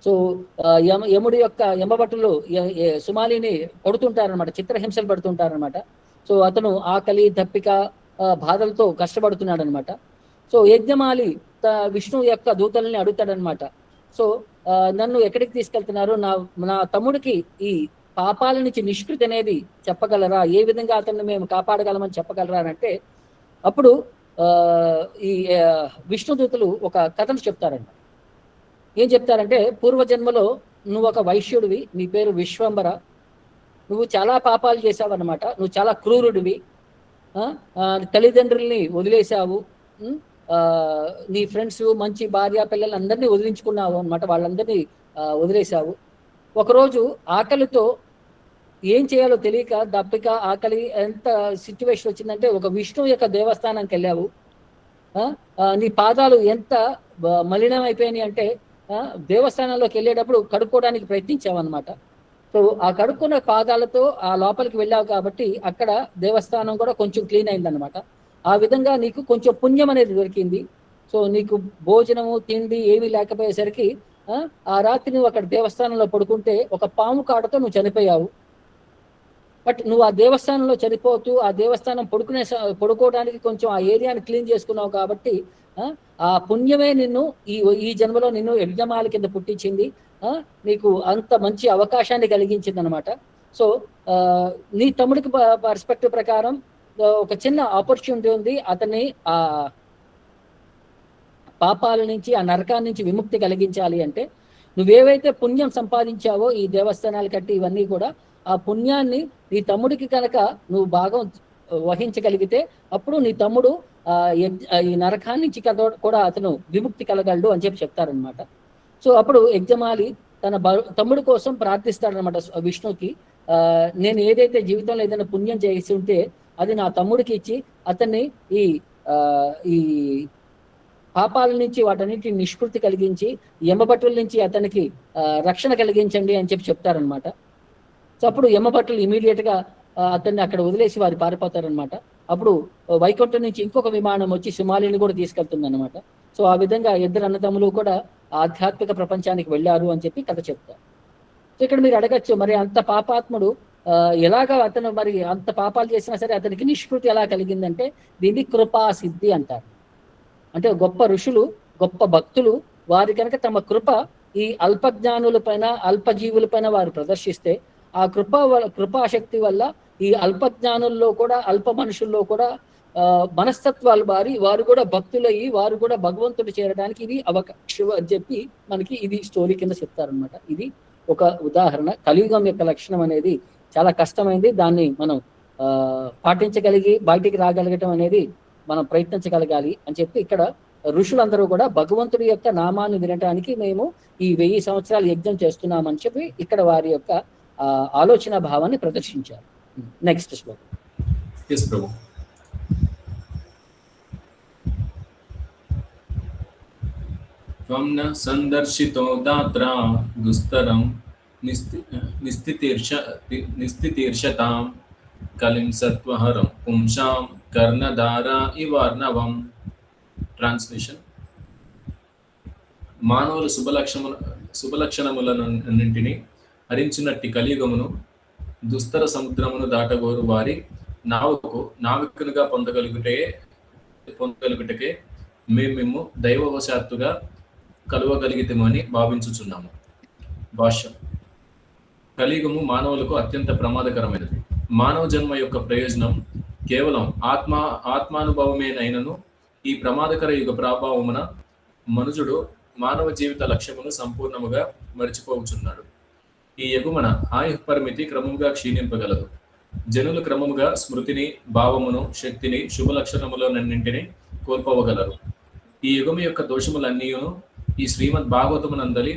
సో యముడి యొక్క యమభటులు సుమాలిని కొడుతుంటారనమాట, చిత్రహింసలు పెడుతుంటారనమాట. సో అతను ఆకలి దప్పిక బాధలతో కష్టపడుతున్నాడు అనమాట. సో యజ్ఞమాలి విష్ణు యొక్క దూతల్ని అడుగుతాడనమాట, సో నన్ను ఎక్కడికి తీసుకెళ్తున్నారు, నా తమ్ముడికి ఈ పాపాల నుంచి నిష్కృతి అనేది చెప్పగలరా, ఏ విధంగా అతన్ని మేము కాపాడగలమని చెప్పగలరా అని అంటే అప్పుడు ఈ విష్ణు దూతలు ఒక కథను చెప్తారంట. ఏం చెప్తారంటే, పూర్వజన్మలో నువ్వు ఒక వైశ్యుడివి, నీ పేరు విశ్వంబర, నువ్వు చాలా పాపాలు చేసావు అనమాట, నువ్వు చాలా క్రూరుడివి, తల్లిదండ్రుల్ని వదిలేసావు, నీ ఫ్రెండ్స్ మంచి భార్య పిల్లలు అందరినీ వదిలించుకున్నావు అనమాట, వాళ్ళందరినీ వదిలేసావు. ఒకరోజు ఆకలితో ఏం చేయాలో తెలియక దప్పిక ఆకలి ఎంత సిచ్యువేషన్ వచ్చిందంటే ఒక విష్ణు యొక్క దేవస్థానానికి వెళ్ళావు. నీ పాదాలు ఎంత మలినం అయిపోయినాయి అంటే దేవస్థానంలోకి వెళ్ళేటప్పుడు కడుక్కోవడానికి ప్రయత్నించావు అనమాట. సో ఆ కడుక్కున్న పాదాలతో ఆ లోపలికి వెళ్ళావు కాబట్టి అక్కడ దేవస్థానం కూడా కొంచెం క్లీన్ అయిందనమాట. ఆ విధంగా నీకు కొంచెం పుణ్యం అనేది దొరికింది. సో నీకు భోజనము తిండి ఏమీ లేకపోయేసరికి ఆ రాత్రి నువ్వు అక్కడ దేవస్థానంలో పడుకుంటే ఒక పాము కాటతో నువ్వు చనిపోయావు. బట్ నువ్వు ఆ దేవస్థానంలో చనిపోతూ ఆ దేవస్థానం పడుకోవడానికి కొంచెం ఆ ఏరియాని క్లీన్ చేసుకున్నావు కాబట్టి ఆ పుణ్యమే నిన్ను ఈ జన్మలో నిన్ను యజ్ఞమాల కింద పుట్టించింది. నీకు అంత మంచి అవకాశాన్ని కలిగించింది అనమాట. సో నీ తమ్ముడికి పర్స్పెక్టివ్ ప్రకారం ఒక చిన్న ఆపర్చునిటీ ఉంది. అతన్ని ఆ పాపాల నుంచి, ఆ నరకాల నుంచి విముక్తి కలిగించాలి అంటే నువ్వేవైతే పుణ్యం సంపాదించావో ఈ దేవస్థానాలు కట్టి ఇవన్నీ కూడా, ఆ పుణ్యాన్ని నీ తమ్ముడికి కనుక నువ్వు భాగం వహించగలిగితే అప్పుడు నీ తమ్ముడు ఈ నరకాన్ని నుంచి కూడా అతను విముక్తి కలగలడు అని చెప్పి చెప్తారనమాట. సో అప్పుడు యజ్ఞమాలి తన తమ్ముడు కోసం ప్రార్థిస్తాడనమాట విష్ణుకి. నేను ఏదైతే జీవితంలో ఏదైనా పుణ్యం చేసి ఉంటే అది నా తమ్ముడికి ఇచ్చి అతన్ని ఈ పాపాల నుంచి వాటన్నిటిని నిష్కృతి కలిగించి యమభటుల నుంచి అతనికి రక్షణ కలిగించండి అని చెప్పి చెప్తారనమాట. సో అప్పుడు యమభటులు ఇమీడియట్ గా అతన్ని అక్కడ వదిలేసి వారు పారిపోతారనమాట. అప్పుడు వైకుంఠం నుంచి ఇంకొక విమానం వచ్చి సుమాలిని కూడా తీసుకెళ్తుంది అనమాట. సో ఆ విధంగా ఇద్దరు అన్నదమ్ములు కూడా ఆధ్యాత్మిక ప్రపంచానికి వెళ్ళారు అని చెప్పి కథ చెప్తారు. సో ఇక్కడ మీరు అడగచ్చు, మరి అంత పాపాత్ముడు ఎలాగా అతను మరి అంత పాపాలు చేసినా సరే అతనికి నిష్కృతి ఎలా కలిగిందంటే దీన్ని కృపా సిద్ధి అంటారు. అంటే గొప్ప ఋషులు, గొప్ప భక్తులు వారి కనుక తమ కృప ఈ అల్పజ్ఞానుల పైన, అల్పజీవుల పైన వారు ప్రదర్శిస్తే ఆ కృపాశక్తి వల్ల ఈ అల్పజ్ఞానుల్లో కూడా, అల్ప మనుషుల్లో కూడా మనస్తత్వాలు మారి వారు కూడా భక్తులయ్యి వారు కూడా భగవంతుడు చేరడానికి ఇది అవకాశం అని చెప్పి మనకి ఇది స్టోరీ కింద చెప్తారనమాట. ఇది ఒక ఉదాహరణ. కలియుగం యొక్క లక్షణం అనేది చాలా కష్టమైంది. దాన్ని మనం పాటించగలిగి బయటికి రాగలగటం అనేది మనం ప్రయత్నించగలగాలి అని చెప్పి ఇక్కడ ఋషులందరూ కూడా భగవంతుడి యొక్క నామాన్ని వినటానికి మేము ఈ 1000 సంవత్సరాలు యజ్ఞం చేస్తున్నామని చెప్పి ఇక్కడ వారి యొక్క ఆలోచన భావాన్ని ప్రదర్శించారు. నెక్స్ట్ శ్లోకం. yes ప్రభు. త్వం న సందర్శితో దాత్రా దుస్తరం నిస్థితీర్షతాం కలిం సత్వహరం పుంసాం కర్ణధారా ఇవార్ణవం. ట్రాన్స్లేషన్: మానవులు శుభలక్షణములన్నింటినీ హరించినట్టి కలియుగమును దుస్తర సముద్రమును దాటగోరు వారి నావికునిగా పొందగలుగుటకే మేము దైవవశాత్తుగా కలువగలిగితమని భావించుచున్నాము. భాష్యం: కలియుగము మానవులకు అత్యంత ప్రమాదకరమైనది. మానవ జన్మ యొక్క ప్రయోజనం కేవలం ఆత్మానుభవమేనైనను ఈ ప్రమాదకర యుగ ప్రభావమున మనుజుడు మానవ జీవిత లక్ష్యమును సంపూర్ణముగా మరిచిపోవచ్చున్నాడు. ఈ యుగమున ఆయు పరిమితి క్రమముగా క్షీణింపగలదు. జనులు క్రమముగా స్మృతిని, భావమును, శక్తిని, శుభ లక్షణములన్నింటినీ కోల్పోవగలరు. ఈ యుగము యొక్క దోషములన్నీయును ఈ శ్రీమద్ భాగవతమునందలి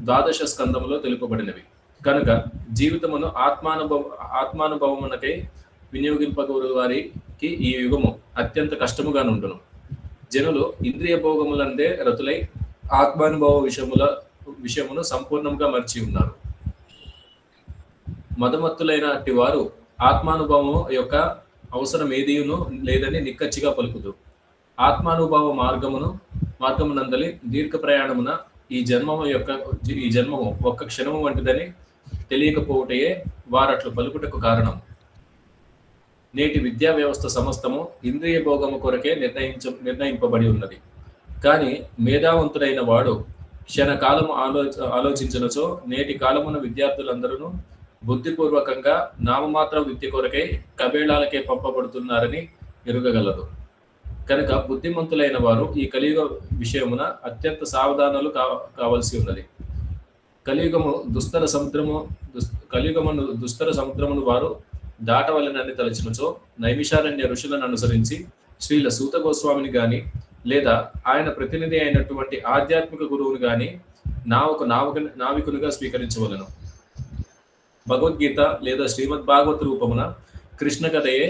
12 స్కందములో తెలుపబడినవి కనుక జీవితమును ఆత్మానుభవమునకై వినియోగింపగోరు వారికి ఈ యుగము అత్యంత కష్టముగా నుండును. జనులు ఇంద్రియ భోగములందే రతులై ఆత్మానుభవ విషయమును సంపూర్ణంగా మర్చి ఉన్నారు. మదమత్తులైన అట్టి వారు ఆత్మానుభవము యొక్క అవసరం ఏదీయును లేదని నిక్కచ్చిగా పలుకుదురు. ఆత్మానుభవ మార్గమునందలి దీర్ఘ ప్రయాణమున ఈ జన్మము ఒక్క క్షణము వంటిదని తెలియకపోవటయే వారట్లు పలుకుటకు కారణం. నేటి విద్యా వ్యవస్థ సమస్తము ఇంద్రియ భోగము కొరకే నిర్ణయింపబడి ఉన్నది. కానీ మేధావంతుడైన వాడు క్షణకాలము ఆలోచించినచో నేటి కాలమున విద్యార్థులందరూ బుద్ధిపూర్వకంగా నామమాత్ర విద్య కొరకై కబేళాలకే పంపబడుతున్నారని ఎరుగగలదు. కనుక బుద్ధిమంతులైన వారు ఈ కలియుగ విషయమున అత్యంత సావధానులు కావలసి ఉన్నది. కలియుగమును దుస్తర సముద్రమును వారు దాటవలనని తలచినచో నైమిషారణ్య ఋషులను అనుసరించి శ్రీల సూత గోస్వామిని గాని లేదా ఆయన ప్రతినిధి అయినటువంటి ఆధ్యాత్మిక గురువుని గాని నావికునిగా స్వీకరించవలను. భగవద్గీత లేదా శ్రీమద్ భాగవత రూపమున కృష్ణ కథయే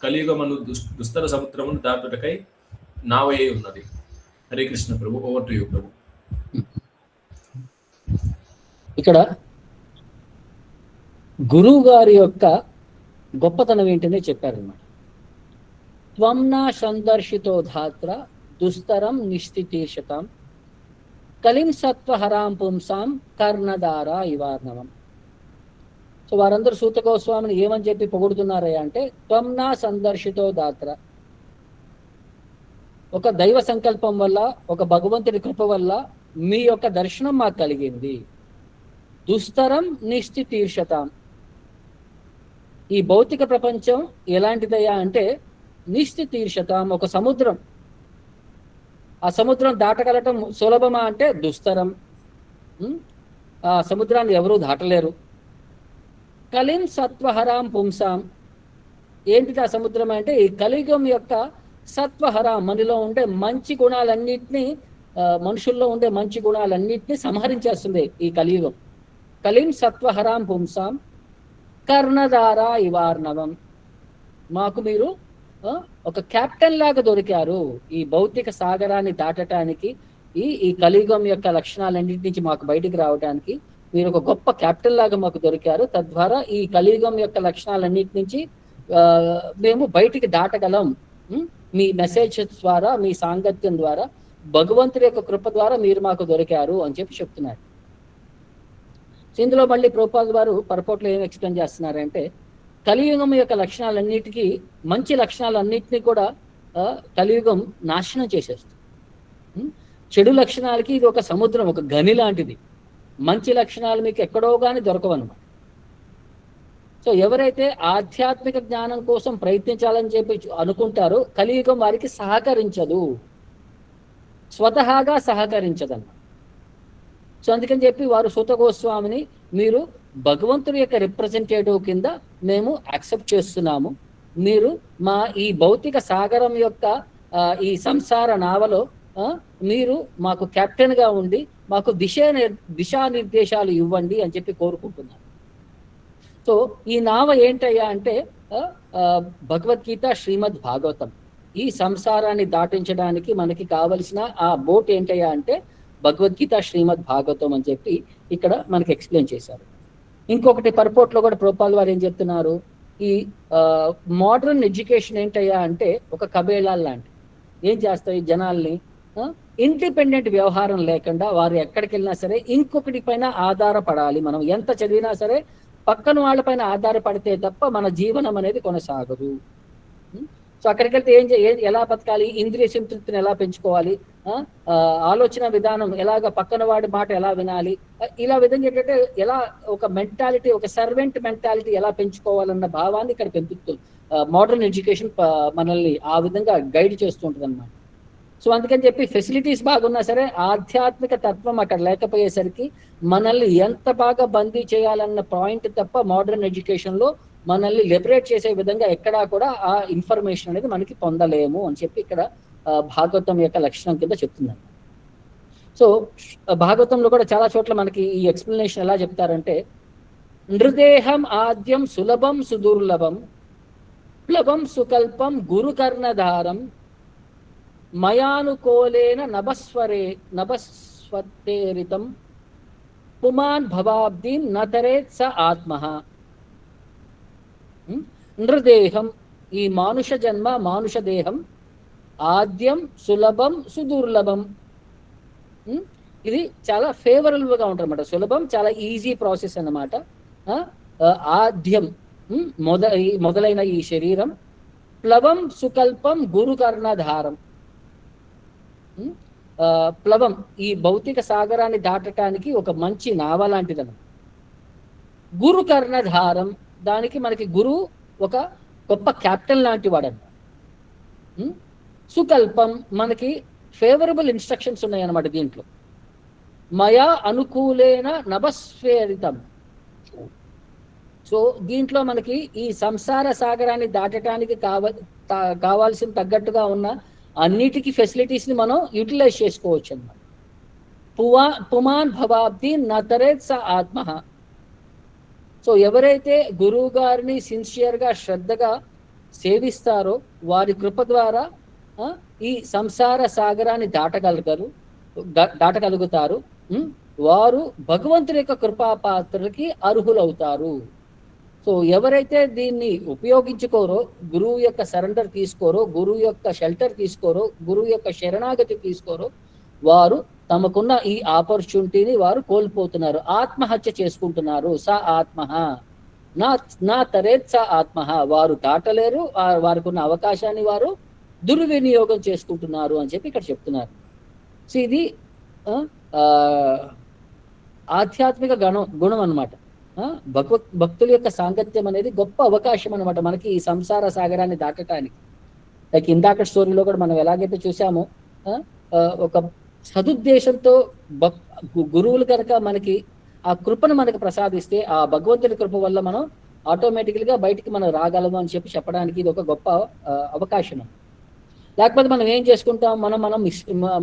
కలియుగమును దుస్తర సముద్రమును దాటుటకై నావయ్యే ఉన్నది. హరే కృష్ణ ప్రభు. ఓవర్ టు యు ప్రభు. ఇక్కడ గురువు గారి యొక్క గొప్పతనం ఏంటనే చెప్పారన్నమాట. త్వం నా సందర్శితో ధాత్ర దుస్తరం నిశ్చితీర్షతాం కలిం సత్వహరాం పుంసాం కర్ణధార ఇవార్ణవం. సో వారందరూ సూత గోస్వామిని ఏమని చెప్పి పొగుడుతున్నారయ్యా అంటే, త్వం నా సందర్శితో ధాత్ర, ఒక దైవ సంకల్పం వల్ల, ఒక భగవంతుడి కృప వల్ల మీ యొక్క దర్శనం మాకు కలిగింది. దుస్తరం నిశ్చితీర్షతాం, ఈ భౌతిక ప్రపంచం ఎలాంటిదయ్యా అంటే నిశ్చితీర్షతాం, ఒక సముద్రం. ఆ సముద్రం దాటగలటం సులభమా అంటే దుస్తరం. ఆ సముద్రాన్ని ఎవరూ దాటలేరు. కలిం సత్వహరాం పుంసాం, ఏంటిది ఆ సముద్రం అంటే ఈ కలియుగం యొక్క సత్వహరాం, మనలో ఉండే మంచి గుణాలన్నింటినీ, మనుషుల్లో ఉండే మంచి గుణాలన్నింటినీ సంహరించేస్తుంది ఈ కలియుగం. కలిం సత్వహరాం పుంసాం కర్ణధార ఇవార్ణవం, మాకు మీరు ఒక కెప్టెన్ లాగా దొరికారు ఈ భౌతిక సాగరాన్ని దాటడానికి, ఈ కలియుగం యొక్క లక్షణాలన్నింటి నుంచి మాకు బయటికి రావడానికి మీరు ఒక గొప్ప కెప్టెన్ లాగా మాకు దొరికారు. తద్వారా ఈ కలియుగం యొక్క లక్షణాలన్నిటి నుంచి మేము బయటికి దాటగలం. మీ మెసేజ్ ద్వారా, మీ సాంగత్యం ద్వారా, భగవంతుడి యొక్క కృప ద్వారా మీరు మాకు దొరికారు అని చెప్పి చెప్తున్నారు. ఇందులో మళ్ళీ ప్రభుపాద వారు పరపోట్లో ఏం ఎక్స్ప్లెయిన్ చేస్తున్నారంటే, కలియుగం యొక్క లక్షణాలన్నిటికీ, మంచి లక్షణాలన్నింటినీ కూడా కలియుగం నాశనం చేసేస్తుంది. చెడు లక్షణాలకి ఇది ఒక సముద్రం, ఒక గని లాంటిది. మంచి లక్షణాలు మీకు ఎక్కడో కానీ దొరకవన్నమాట. సో ఎవరైతే ఆధ్యాత్మిక జ్ఞానం కోసం ప్రయత్నించాలని చెప్పి అనుకుంటారో కలియుగం వారికి సహకరించదు, స్వతహాగా సహకరించదన్నమాట. సో అందుకని చెప్పి వారు సూత గోస్వామిని మీరు భగవంతుడి యొక్క రిప్రజెంటేటివ్ కింద మేము యాక్సెప్ట్ చేస్తున్నాము, మీరు మా ఈ భౌతిక సాగరం యొక్క ఈ సంసార నావలో మీరు మాకు కెప్టెన్గా ఉండి మాకు దిశానిర్దేశాలు ఇవ్వండి అని చెప్పి కోరుకుంటున్నాను. సో ఈ నావ ఏంటయ్యా అంటే భగవద్గీత, శ్రీమద్ భాగవతం. ఈ సంసారాన్ని దాటించడానికి మనకి కావలసిన ఆ బోట్ ఏంటయ్యా అంటే భగవద్గీత, శ్రీమద్ భాగవతం అని చెప్పి ఇక్కడ మనకి ఎక్స్ప్లెయిన్ చేశారు. ఇంకొకటి పర్పోర్ట్లో కూడా ప్రభుపాద వారు ఏం చెప్తున్నారు, ఈ మోడర్న్ ఎడ్యుకేషన్ ఏంటయ్యా అంటే ఒక కబేళాలు లాంటి, ఏం చేస్తాయి జనాల్ని ఇండిపెండెంట్ వ్యవహారం లేకుండా వారు ఎక్కడికి వెళ్ళినా సరే ఇంకొకటి పైన ఆధారపడాలి. మనం ఎంత చదివినా సరే పక్కన వాళ్ళపైన ఆధారపడితే తప్ప మన జీవనం అనేది కొనసాగదు. సో అక్కడికి వెళ్తే ఎలా బతకాలి, ఇంద్రియ సంతృప్తిని ఎలా పెంచుకోవాలి, ఆలోచన విధానం ఎలాగ, పక్కన వాడి మాట ఎలా వినాలి, ఇలా విధంగా ఏంటంటే ఎలా ఒక మెంటాలిటీ, ఒక సర్వెంట్ మెంటాలిటీ ఎలా పెంచుకోవాలన్న భావాన్ని ఇక్కడ పెంపుతుంది. మోడర్న్ ఎడ్యుకేషన్ మనల్ని ఆ విధంగా గైడ్ చేస్తూ ఉంటుంది అన్నమాట. సో అందుకని చెప్పి ఫెసిలిటీస్ బాగున్నా సరే ఆధ్యాత్మిక తత్వం అక్కడ లేకపోయేసరికి మనల్ని ఎంత బాగా బందీ చేయాలన్న పాయింట్ తప్ప మోడర్న్ ఎడ్యుకేషన్లో మనల్ని లిబరేట్ చేసే విధంగా ఎక్కడా కూడా ఆ ఇన్ఫర్మేషన్ అనేది మనకి పొందలేము అని చెప్పి ఇక్కడ భాగవతం యొక్క లక్షణం కింద చెప్తున్నాను. సో భాగవతంలో కూడా చాలా చోట్ల మనకి ఈ ఎక్స్ప్లెనేషన్ ఎలా చెప్తారంటే, నృదేహం ఆద్యం సులభం సుదుర్లభం ప్లవం సుకల్పం గురుకర్ణధారం మయానుకోలేన నభస్వత్తేరితం పుమాన్ భవాబ్దీం నతరేత్ స ఆత్మః. నృదేహం, ఈ మానుష జన్మ, మానుష దేహం, ఆద్యం సులభం సుదుర్లభం, ఇది చాలా ఫేవరబుల్గా ఉంటుంది అన్నమాట. సులభం చాలా ఈజీ ప్రాసెస్ అన్నమాట. ఆద్యం మొదలైన ఈ శరీరం, ప్లవం సుకల్పం గురుకర్ణధారం, ప్లవం ఈ భౌతిక సాగరాన్ని దాటడానికి ఒక మంచి నావ లాంటిదన్న. గురుకర్ణధారం, దానికి మనకి గురువు ఒక గొప్ప క్యాప్టెన్ లాంటి వాడన్న. సుకల్పం, మనకి ఫేవరబుల్ ఇన్స్ట్రక్షన్స్ ఉన్నాయన్నమాట దీంట్లో. మయా అనుకూలేన నభస్వేరితం, సో దీంట్లో మనకి ఈ సంసార సాగరాన్ని దాటడానికి కావాల్సిన తగ్గట్టుగా ఉన్న అన్నిటికీ ఫెసిలిటీస్ని మనం యూటిలైజ్ చేసుకోవచ్చు అన్నమాట. పుమాన్ భవాబ్ది నతరేత్ స ఆత్మః. సో ఎవరైతే గురువు గారిని సిన్సియర్గా శ్రద్ధగా సేవిస్తారో వారి కృప ద్వారా ఈ సంసార సాగరాన్ని దాటగలుగుతారు. వారు భగవంతుడి యొక్క కృపాపాత్రకి అర్హులవుతారు. సో ఎవరైతే దీన్ని ఉపయోగించుకోరో, గురువు యొక్క సరెండర్ తీసుకోరో, గురువు యొక్క షెల్టర్ తీసుకోరో, గురువు యొక్క శరణాగతి తీసుకోరో, వారు తమకున్న ఈ ఆపర్చునిటీని వారు కోల్పోతున్నారు, ఆత్మహత్య చేసుకుంటున్నారు. స ఆత్మ నా తరేత్ స ఆత్మ, వారు దాటలేరు, వారికి ఉన్న అవకాశాన్ని వారు దుర్వినియోగం చేసుకుంటున్నారు అని చెప్పి ఇక్కడ చెప్తున్నారు. సో ఇది ఆధ్యాత్మిక గుణం అన్నమాట. భక్తుల యొక్క సాంగత్యం అనేది గొప్ప అవకాశం అనమాట మనకి ఈ సంసార సాగరాన్ని దాటటానికి. లైక్ ఇందాక స్టోరీలో కూడా మనం ఎలాగైతే చూసామో, ఒక సదుద్దేశంతో గురువులు కనుక మనకి ఆ కృపను మనకు ప్రసాదిస్తే, ఆ భగవంతుడి కృప వల్ల మనం ఆటోమేటికల్గా బయటికి మనం రాగలము అని చెప్పి చెప్పడానికి ఇది ఒక గొప్ప అవకాశం. లేకపోతే మనం ఏం చేసుకుంటాం,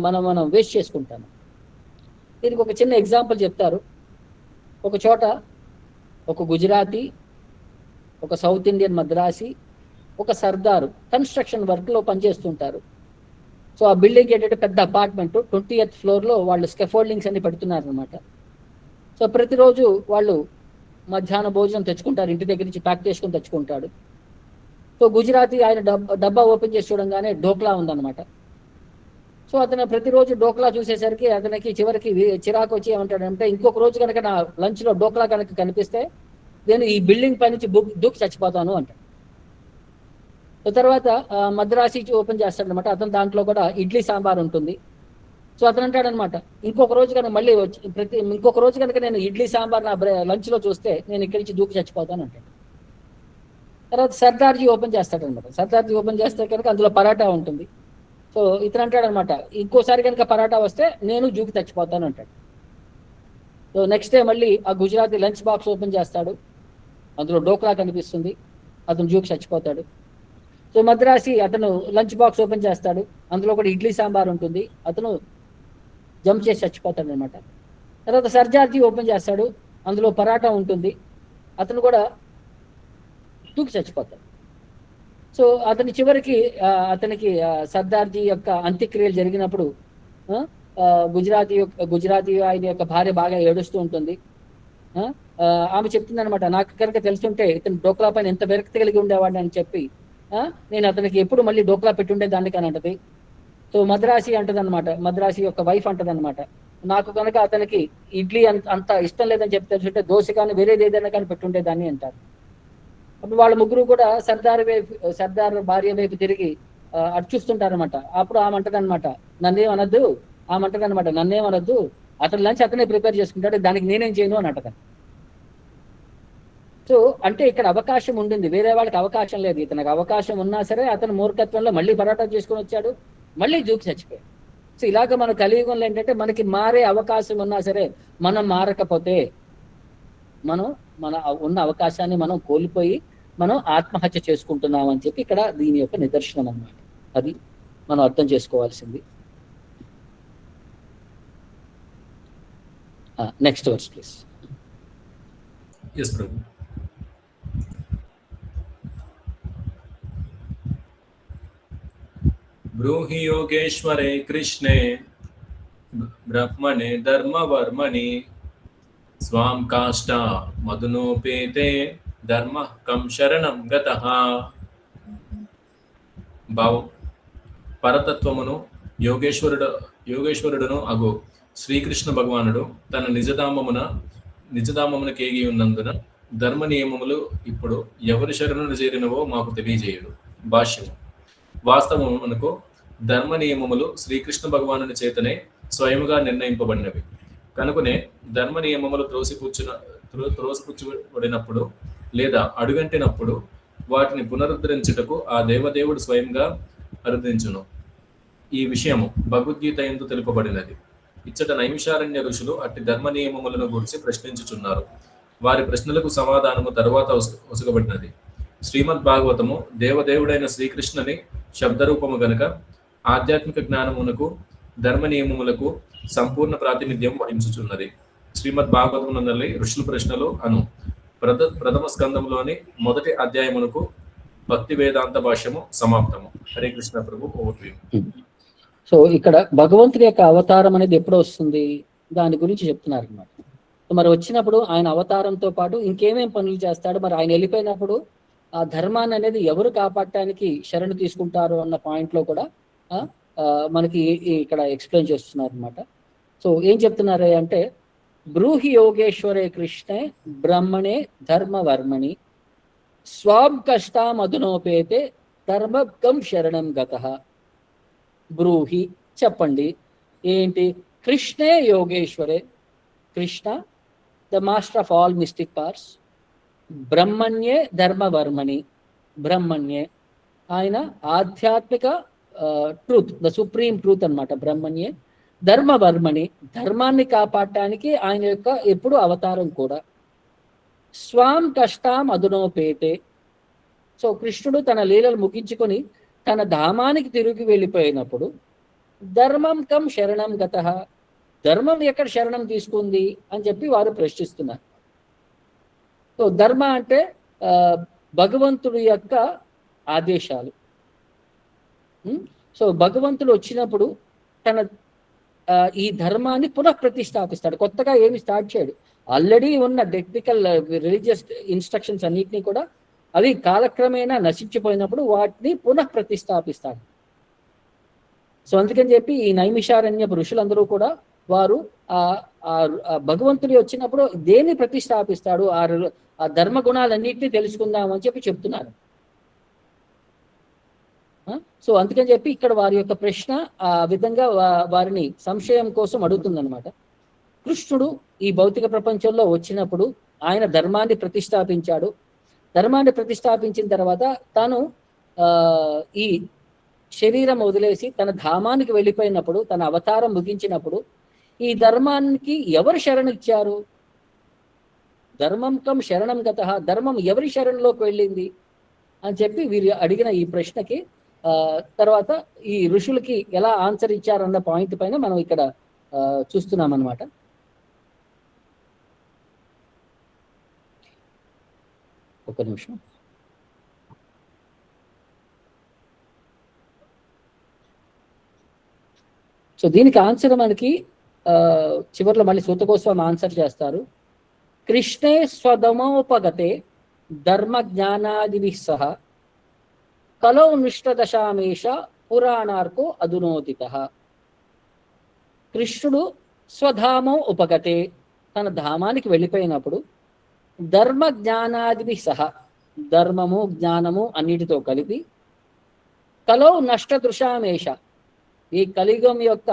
మనం వేస్ట్ చేసుకుంటాము. దీనికి ఒక చిన్న ఎగ్జాంపుల్ చెప్తారు. ఒక చోట ఒక గుజరాతీ, ఒక సౌత్ ఇండియన్ మద్రాసి, ఒక సర్దారు కన్స్ట్రక్షన్ వర్క్లో పనిచేస్తుంటారు. సో ఆ బిల్డింగ్ ఏంటంటే పెద్ద అపార్ట్మెంట్, 20th ఫ్లోర్లో వాళ్ళు స్కెఫోల్డింగ్స్ అన్ని పెడుతున్నారు అనమాట. సో ప్రతిరోజు వాళ్ళు మధ్యాహ్న భోజనం తెచ్చుకుంటారు, ఇంటి దగ్గర నుంచి ప్యాక్ చేసుకుని తెచ్చుకుంటాడు. సో గుజరాతీ ఆయన డబ్బా ఓపెన్ చేసి చూడంగానే డోక్లా ఉందన్నమాట. సో అతను ప్రతిరోజు డోక్లా చూసేసరికి అతనికి చివరికి చిరాకు వచ్చి ఏమంటాడంటే, ఇంకొక రోజు కనుక నా లంచ్లో డోక్లా కనుక కనిపిస్తే నేను ఈ బిల్డింగ్ పై నుంచి దూకి చచ్చిపోతాను అంటాడు. సో తర్వాత మద్రాసి ఓపెన్ చేస్తాడనమాట. అతను దాంట్లో కూడా ఇడ్లీ సాంబార్ ఉంటుంది. సో అతను అంటాడనమాట, ఇంకొక రోజు కనుక మళ్ళీ ఇంకొక రోజు కనుక నేను ఇడ్లీ సాంబార్ నా లంచ్లో చూస్తే నేను ఇక్కడి నుంచి దూకి చచ్చిపోతాను అంటాడు. తర్వాత సర్దార్జీ ఓపెన్ చేస్తాడనమాట. సర్దార్జీ ఓపెన్ చేస్తే కనుక అందులో పరాటా ఉంటుంది. సో ఇతను అంటాడనమాట, ఇంకోసారి కనుక పరాటా వస్తే నేను జూకి చచ్చిపోతాను అంటాడు. సో నెక్స్ట్ డే మళ్ళీ ఆ గుజరాతీ లంచ్ బాక్స్ ఓపెన్ చేస్తాడు, అందులో డోక్లా కనిపిస్తుంది, అతను జూకి చచ్చిపోతాడు. సో మద్రాసి అతను లంచ్ బాక్స్ ఓపెన్ చేస్తాడు, అందులో కూడా ఇడ్లీ సాంబార్ ఉంటుంది, అతను జంప్ చేసి చచ్చిపోతాడు అనమాట. తర్వాత సర్దార్జీ ఓపెన్ చేస్తాడు, అందులో పరాటా ఉంటుంది, అతను కూడా దూకి చచ్చిపోతాడు. సో అతని చివరికి అతనికి సర్దార్జీ యొక్క అంత్యక్రియలు జరిగినప్పుడు గుజరాతీ ఆయన యొక్క భార్య బాగా ఏడుస్తూ ఉంటుంది. ఆమె చెప్తుంది అనమాట, నాకు కనుక తెలుసుంటే ఇతను డోక్లా పైన ఎంత విరక్తి కలిగి ఉండేవాడిని అని చెప్పి నేను అతనికి ఎప్పుడు మళ్ళీ డోక్లా పెట్టుండే దానికి అని అంటది. సో మద్రాసి అంటదనమాట, మద్రాసి యొక్క వైఫ్ అంటదనమాట, నాకు కనుక అతనికి ఇడ్లీ అంత ఇష్టం లేదని చెప్పి తెలుసుంటే దోశ కానీ వేరేది ఏదైనా కానీ పెట్టుండేదాన్ని అంటారు. అప్పుడు వాళ్ళ ముగ్గురు కూడా సర్దార్ భార్య వైపు తిరిగి అటు చూస్తుంటారనమాట. అప్పుడు ఆమె అంటదనమాట, నన్నేమనద్దు, నన్నేమనద్దు, అతని లంచ్ అతనే ప్రిపేర్ చేసుకుంటాడు, దానికి నేనేం చేయను అని అంటది. సో అంటే ఇక్కడ అవకాశం ఉండింది, వేరే వాళ్ళకి అవకాశం లేదు. ఇతనికి అవకాశం ఉన్నా సరే అతను మూర్ఖత్వంలో మళ్ళీ పరాటా చేసుకుని వచ్చాడు, మళ్ళీ జూకి చచ్చిపోయాడు. సో ఇలాగ మన కలియుగంలో ఏంటంటే మనకి మారే అవకాశం ఉన్నా సరే మనం మారకపోతే మనం మన ఉన్న అవకాశాన్ని మనం కోల్పోయి మనం ఆత్మహత్య చేసుకుంటున్నాం అని చెప్పి ఇక్కడ దీని యొక్క నిదర్శనం అన్నమాట. అది మనం అర్థం చేసుకోవాల్సింది. Next verse please. yes ప్రభు. బ్రూహి యోగేశ్వరే కృష్ణే బ్రహ్మణే ధర్మవర్మణి స్వాం కాష్ట మధునోపేతే ధర్మ కం శరణం గతః. భావం, పరతత్వమును యోగేశ్వరుడును అగు శ్రీకృష్ణ భగవానుడు తన నిజధామమున కేగి ఉన్నందున ధర్మ నియమములు ఇప్పుడు ఎవరి శరణులు చేరినవో మాకు తెలియజేయుడు. భాష్యము, వాస్తవమునకు ధర్మ నియమములు శ్రీకృష్ణ భగవానుని చేతనే స్వయముగా నిర్ణయింపబడినవి కనుకనే ధర్మ నియమములు త్రోసిపుచ్చబడినప్పుడు లేదా అడుగంటినప్పుడు వాటిని పునరుద్ధరించుటకు ఆ దేవదేవుడు స్వయంగా అరుదించును. ఈ విషయము భగవద్గీత యందు తెలుపబడినది. ఇచ్చట నైమిషారణ్య ఋషులు అట్టి ధర్మ నియమములను గురించి ప్రశ్నించుచున్నారు. వారి ప్రశ్నలకు సమాధానము తరువాత ఒసగబడినది. శ్రీమద్ భాగవతము దేవదేవుడైన శ్రీకృష్ణుని శబ్దరూపము గనుక ఆధ్యాత్మిక జ్ఞానమునకు ధర్మ నియమములకు సంపూర్ణ ప్రాతినిధ్యం వహించుచున్నది. శ్రీమద్ భాగవతమునందలి ఋషుల ప్రశ్నలు అను ప్రథమ స్కందములోని మొదటి అధ్యాయమునకు భక్తి వేదాంత భాష్యము సమాప్తము. హరే కృష్ణ ప్రభు. ఓవర్. సో ఇక్కడ భగవంతుడి యొక్క అవతారం అనేది ఎప్పుడు వస్తుంది దాని గురించి చెప్తున్నారు అన్నమాట. మరి వచ్చినప్పుడు ఆయన అవతారంతో పాటు ఇంకేమేం పనులు చేస్తాడు, మరి ఆయన వెళ్ళిపోయినప్పుడు ఆ ధర్మాన్ని అనేది ఎవరు కాపాడటానికి శరణు తీసుకుంటారు అన్న పాయింట్లో కూడా మనకి ఇక్కడ ఎక్స్ప్లెయిన్ చేస్తున్నారు అనమాట. సో ఏం చెప్తున్నారు అంటే, బ్రూహి యోగేశ్వరే కృష్ణే బ్రహ్మణే ధర్మవర్మణి స్వాం కష్టామధునోపేతే ధర్మకం శరణం గతః. బ్రూహి చెప్పండి, ఏంటి? కృష్ణే యోగేశ్వరే, Krishna the master of all mystic parts, బ్రహ్మణ్యే ధర్మవర్మణి, బ్రహ్మణ్యే ఆయన ఆధ్యాత్మిక ట్రూత్, ద సుప్రీం ట్రూత్ అన్నమాట బ్రహ్మణ్యే, ధర్మవర్మణి ధర్మాన్ని కాపాడటానికి ఆయన యొక్క ఎప్పుడు అవతారం కూడా, స్వాం కష్టాం అధునోపేతే. సో కృష్ణుడు తన లీలలు ముగించుకొని తన ధామానికి తిరిగి వెళ్ళిపోయినప్పుడు ధర్మం కం శరణం గతః, ధర్మం ఎక్కడ శరణం తీసుకుంది అని చెప్పి వారు ప్రశ్నిస్తున్నారు. సో ధర్మ అంటే భగవంతుడి యొక్క ఆదేశాలు. సో భగవంతుడు వచ్చినప్పుడు తన ఈ ధర్మాన్ని పునః ప్రతిష్టాపిస్తాడు, కొత్తగా ఏమి స్టార్ట్ చేయడు. ఆల్రెడీ ఉన్న టెక్నికల్ రిలీజియస్ ఇన్స్ట్రక్షన్స్ అన్నిటినీ కూడా అవి కాలక్రమేణా నశించిపోయినప్పుడు వాటిని పునః ప్రతిష్టాపిస్తాడు. సో అందుకని చెప్పి ఈ నైమిషారణ్య ఋషులందరూ కూడా వారు భగవంతుడి వచ్చినప్పుడు దేన్ని ప్రతిష్టాపిస్తాడు, ఆ ధర్మ గుణాలన్నింటినీ తెలుసుకుందాం అని చెప్పి చెప్తున్నారు. సో అందుకని చెప్పి ఇక్కడ వారి యొక్క ప్రశ్న ఆ విధంగా వారిని సంశయం కోసం అడుగుతుందన్నమాట. కృష్ణుడు ఈ భౌతిక ప్రపంచంలో వచ్చినప్పుడు ఆయన ధర్మాన్ని ప్రతిష్టాపించాడు. ధర్మాన్ని ప్రతిష్టాపించిన తర్వాత తాను ఈ శరీరం వదిలేసి తన ధామానికి వెళ్ళిపోయినప్పుడు, తన అవతారం ముగించినప్పుడు ఈ ధర్మానికి ఎవరు శరణిచ్చారు? ధర్మం కం శరణం గతః, ధర్మం ఎవరి శరణంలోకి వెళ్ళింది అని చెప్పి వీరు అడిగిన ఈ ప్రశ్నకి తర్వాత ఈ ఋషులకి ఎలా ఆన్సర్ ఇచ్చారన్న పాయింట్ పైన మనం ఇక్కడ చూస్తున్నాం అన్నమాట. ఒక నిమిషం. సో దీనికి ఆన్సర్ మనకి చివరిలో మళ్ళీ సూత గోస్వామి ఆన్సర్ చేస్తారు. కృష్ణే స్వధమోపగతే ధర్మ జ్ఞానాదిభి సహ కలౌ నిష్టదశామేష పురాణార్కో అధునోదిత. కృష్ణుడు స్వధామో ఉపగతే, తన ధామానికి వెళ్ళిపోయినప్పుడు ధర్మ జ్ఞానాదిభి సహ, ధర్మము జ్ఞానము అన్నిటితో కలిపి కలౌ నష్టదృశామేష, ఈ కలియుగం యొక్క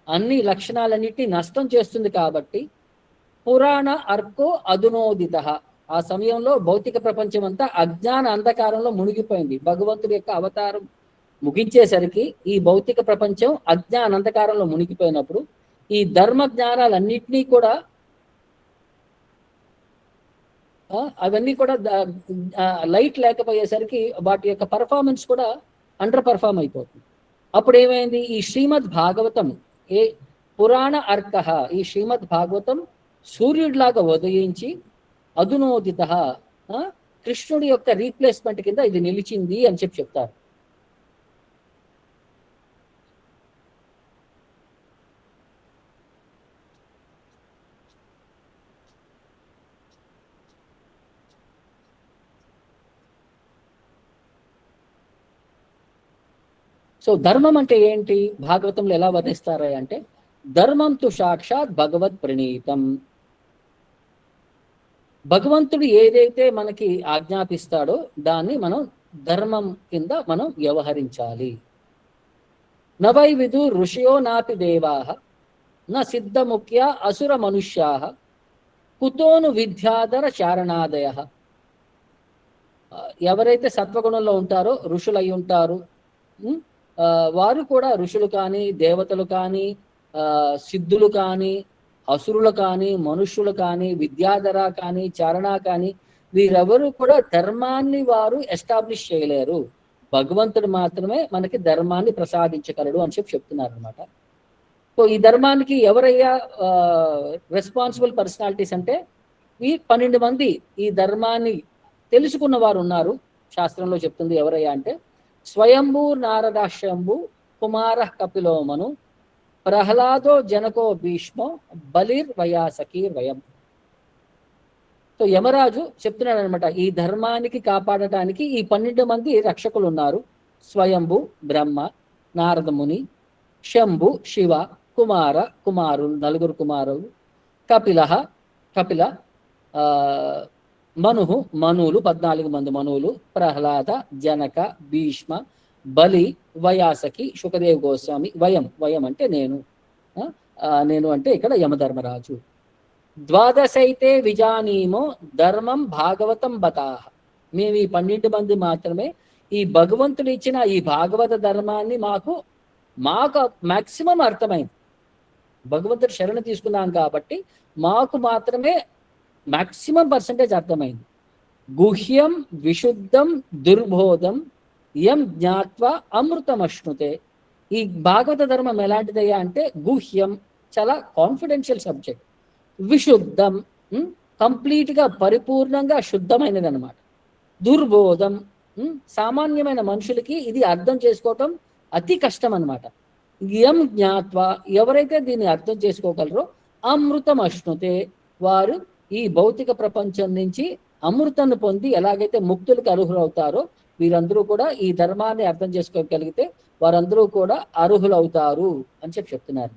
అన్ని లక్షణాలన్నిటినీ నష్టం చేస్తుంది కాబట్టి పురాణ అర్కో అధునోదిత, ఆ సమయంలో భౌతిక ప్రపంచం అంతా అజ్ఞాన అంధకారంలో మునిగిపోయింది. భగవంతుడి యొక్క అవతారం ముగించేసరికి ఈ భౌతిక ప్రపంచం అజ్ఞాన అంధకారంలో మునిగిపోయినప్పుడు ఈ ధర్మ జ్ఞానాలన్నింటినీ కూడా అవన్నీ కూడా లైట్ లేకపోయేసరికి వాటి యొక్క పర్ఫార్మెన్స్ కూడా అండర్ పర్ఫార్మ్ అయిపోతుంది. అప్పుడు ఏమైంది? ఈ శ్రీమద్ భాగవతం పురాణ అర్క, ఈ శ్రీమద్ భాగవతం సూర్యుడిలాగా ఉదయించి అధునోదిత, కృష్ణుడి యొక్క రీప్లేస్మెంట్ కింద ఇది నిలిచింది అని చెప్పి చెప్తారు. సో ధర్మం అంటే ఏంటి? భాగవతంలో ఎలా వర్ణిస్తారా అంటే, ధర్మం తు సాక్షాత్ భగవత్ ప్రణీతం. భగవంతుడు ఏదైతే మనకి ఆజ్ఞాపిస్తాడో దాన్ని మనం ధర్మం కింద మనం వ్యవహరించాలి. నవై విదు ఋషయో నాపి దేవాః న సిద్ధముఖ్య అసుర మనుష్యాః కుతోను విద్యాధర చారణాదయః. ఎవరైతే సత్వగుణంలో ఉంటారో ఋషులు అయి ఉంటారు, వారు కూడా ఋషులు కానీ దేవతలు కానీ సిద్ధులు కానీ అసురులు కానీ మనుష్యులు కానీ విద్యాధర కానీ చారణ కానీ వీరెవరు కూడా ధర్మాన్ని వారు ఎస్టాబ్లిష్ చేయలేరు. భగవంతుడు మాత్రమే మనకి ధర్మాన్ని ప్రసాదించగలడు అని చెప్పి చెప్తున్నారు అనమాట. సో ఈ ధర్మానికి ఎవరయ్యా రెస్పాన్సిబుల్ పర్సనాలిటీస్ అంటే, ఈ 12 మంది ఈ ధర్మాన్ని తెలుసుకున్న వారు ఉన్నారు. శాస్త్రంలో చెప్తుంది ఎవరయ్యా అంటే, స్వయంభూ నారదాశ్యంభు కుమార కపిలోమను ప్రహ్లాదో జనకో భీష్మో బలిర్ వయాసకీర్ వయం. సో యమరాజు చెప్తున్నాడు అనమాట, ఈ ధర్మానికి కాపాడటానికి ఈ 12 మంది రక్షకులు ఉన్నారు. స్వయంభు బ్రహ్మ, నారదముని, శంభు శివ, కుమారులు 4 కుమారులు, కపిల, మనువులు 14 మంది మనువులు, ప్రహ్లాద, జనక, భీష్మ, బలి, వయాసకి, సుఖదేవ్ గోస్వామి. వయం అంటే నేను అంటే ఇక్కడ యమధర్మరాజు. ద్వాదశైతే విజానీమో ధర్మం భాగవతం బతాహ. మేము ఈ 12 మంది మాత్రమే ఈ భగవంతుడు ఇచ్చిన ఈ భాగవత ధర్మాన్ని మాకు మాక్సిమం అర్థమైంది. భగవంతుడు శరణ తీసుకున్నాం కాబట్టి మాకు మాత్రమే మాక్సిమం పర్సెంటేజ్ అర్థమైంది. గుహ్యం విశుద్ధం దుర్బోధం యం జ్ఞాత్వ అమృతమశ్నుతే. ఈ భాగవత ధర్మం ఎలాంటిదయ్యా అంటే గుహ్యం, చాలా కాన్ఫిడెన్షియల్ సబ్జెక్ట్. విశుద్ధం, కంప్లీట్ గా పరిపూర్ణంగా శుద్ధమైనది అనమాట. దుర్బోధం, సామాన్యమైన మనుషులకి ఇది అర్థం చేసుకోవటం అతి కష్టం అనమాట. యం జ్ఞాత్వ, ఎవరైతే దీన్ని అర్థం చేసుకోగలరో అమృతం అశ్నుతే, వారు ఈ భౌతిక ప్రపంచం నుంచి అమృతాన్ని పొంది ఎలాగైతే ముక్తులకు అర్హులవుతారో వీరందరూ కూడా ఈ ధర్మాన్ని అర్థం చేసుకోగలిగితే వారందరూ కూడా అర్హులవుతారు అని చెప్తున్నారు.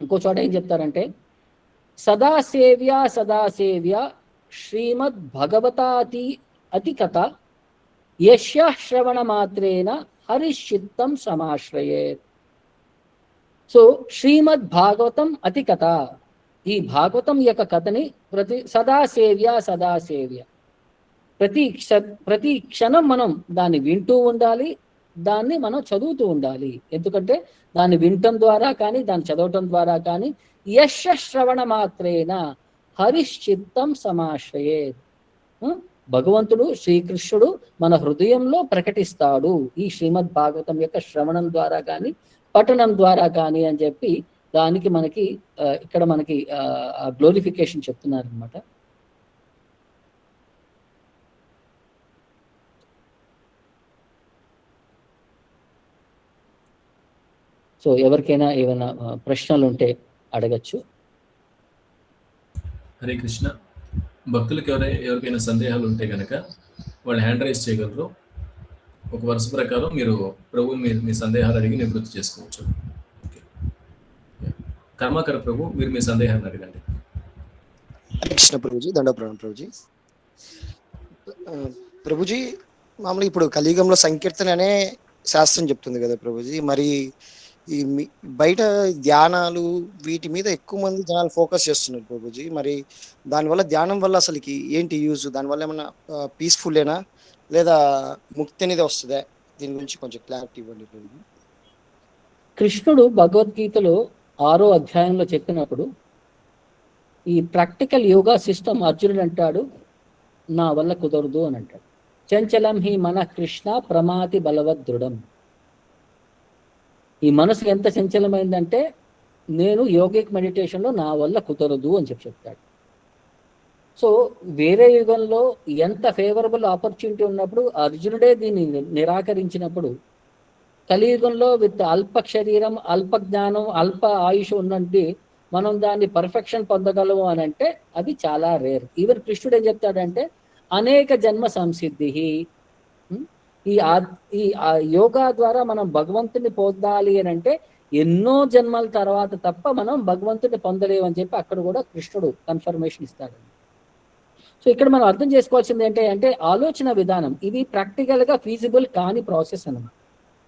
ఇంకో చోట ఏం చెప్తారంటే, సదాసేవ్య శ్రీమద్ భగవతాతి అతి కథ యశ్య శ్రవణ మాత్రేన హరిశ్చిత్తం సమాశ్రయేత్. సో శ్రీమద్ భాగవతం అతి కథ, ఈ భాగవతం యొక్క కథని సదాసేవ్య ప్రతి క్షణం మనం దాన్ని వింటూ ఉండాలి, దాన్ని మనం చదువుతూ ఉండాలి. ఎందుకంటే దాన్ని వినటం ద్వారా కానీ దాన్ని చదవటం ద్వారా కానీ యశ శ్రవణ మాత్రేన హరిశ్చిత్తం సమాశ్రయేత్. భగవంతుడు శ్రీకృష్ణుడు మన హృదయంలో ప్రకటిస్తాడు ఈ శ్రీమద్ భాగవతం యొక్క శ్రవణం ద్వారా కానీ పఠనం ద్వారా కానీ అని చెప్పి దానికి మనకి ఇక్కడ మనకి గ్లోరిఫికేషన్ చెప్తున్నారు అనమాట. సో ఎవరికైనా ఏమైనా ప్రశ్నలు ఉంటే అడగచ్చు. హరే కృష్ణ. భక్తులకు ఎవరికైనా సందేహాలు ఉంటే కనుక వాళ్ళు హ్యాండ్ రైజ్ చేయగలరు. ఒక వరుస ప్రకారం మీరు ప్రభు మీ సందేహాలు అడిగి నివృత్తి చేసుకోవచ్చు. కర్మాకర ప్రభు, మీరు మీ సందేహాన్ని అడగండి. కృష్ణ ప్రభుజీ, దండప్రాణం ప్రభుజీ. ప్రభుజీ, మామూలుగా ఇప్పుడు కలియుగంలో సంకీర్తన అనే శాస్త్రం చెప్తుంది కదా ప్రభుజీ, మరి ఈ బయట ధ్యానాలు వీటి మీద ఎక్కువ మంది జనాలు ఫోకస్ చేస్తున్నారు ప్రభుజీ. మరి దానివల్ల ధ్యానం వల్ల అసలుకి ఏంటి యూజ్? దానివల్ల ఏమన్నా పీస్ఫుల్లేనా లేదా ముక్తి అనేది వస్తుందా? దీని గురించి కొంచెం క్లారిటీ ఇవ్వండి ప్రభుజీ. కృష్ణుడు భగవద్గీతలో 6వ అధ్యాయంలో చెప్పినప్పుడు ఈ ప్రాక్టికల్ యోగా సిస్టమ్ అర్జునుడు అంటాడు, నా వల్ల కుదరదు అని అంటాడు. చంచలం హి మన కృష్ణ ప్రమాతి బలవద్ దృఢం. ఈ మనసు ఎంత చంచలమైందంటే నేను యోగిక్ మెడిటేషన్లో నా వల్ల కుదరదు అని చెప్తాడు. సో వేరే యుగంలో ఎంత ఫేవరబుల్ ఆపర్చునిటీ ఉన్నప్పుడు అర్జునుడే దీన్ని నిరాకరించినప్పుడు కలియుగంలో విత్ అల్ప శరీరం, అల్ప జ్ఞానం, అల్ప ఆయుష్ ఉన్నట్టు మనం దాన్ని పర్ఫెక్షన్ పొందగలము అని అంటే అది చాలా రేర్. ఈవెన్ కృష్ణుడు ఏం చెప్తాడంటే అనేక జన్మ సంసిద్ధి. ఈ యోగా ద్వారా మనం భగవంతుని పొందాలి అని అంటే ఎన్నో జన్మల తర్వాత తప్ప మనం భగవంతుని పొందలేమని చెప్పి అక్కడ కూడా కృష్ణుడు కన్ఫర్మేషన్ ఇస్తాడు. సో ఇక్కడ మనం అర్థం చేసుకోవాల్సింది ఏంటంటే ఆలోచన విధానం ఇది ప్రాక్టికల్గా ఫీజిబుల్ కాని ప్రాసెస్ అన్నమాట.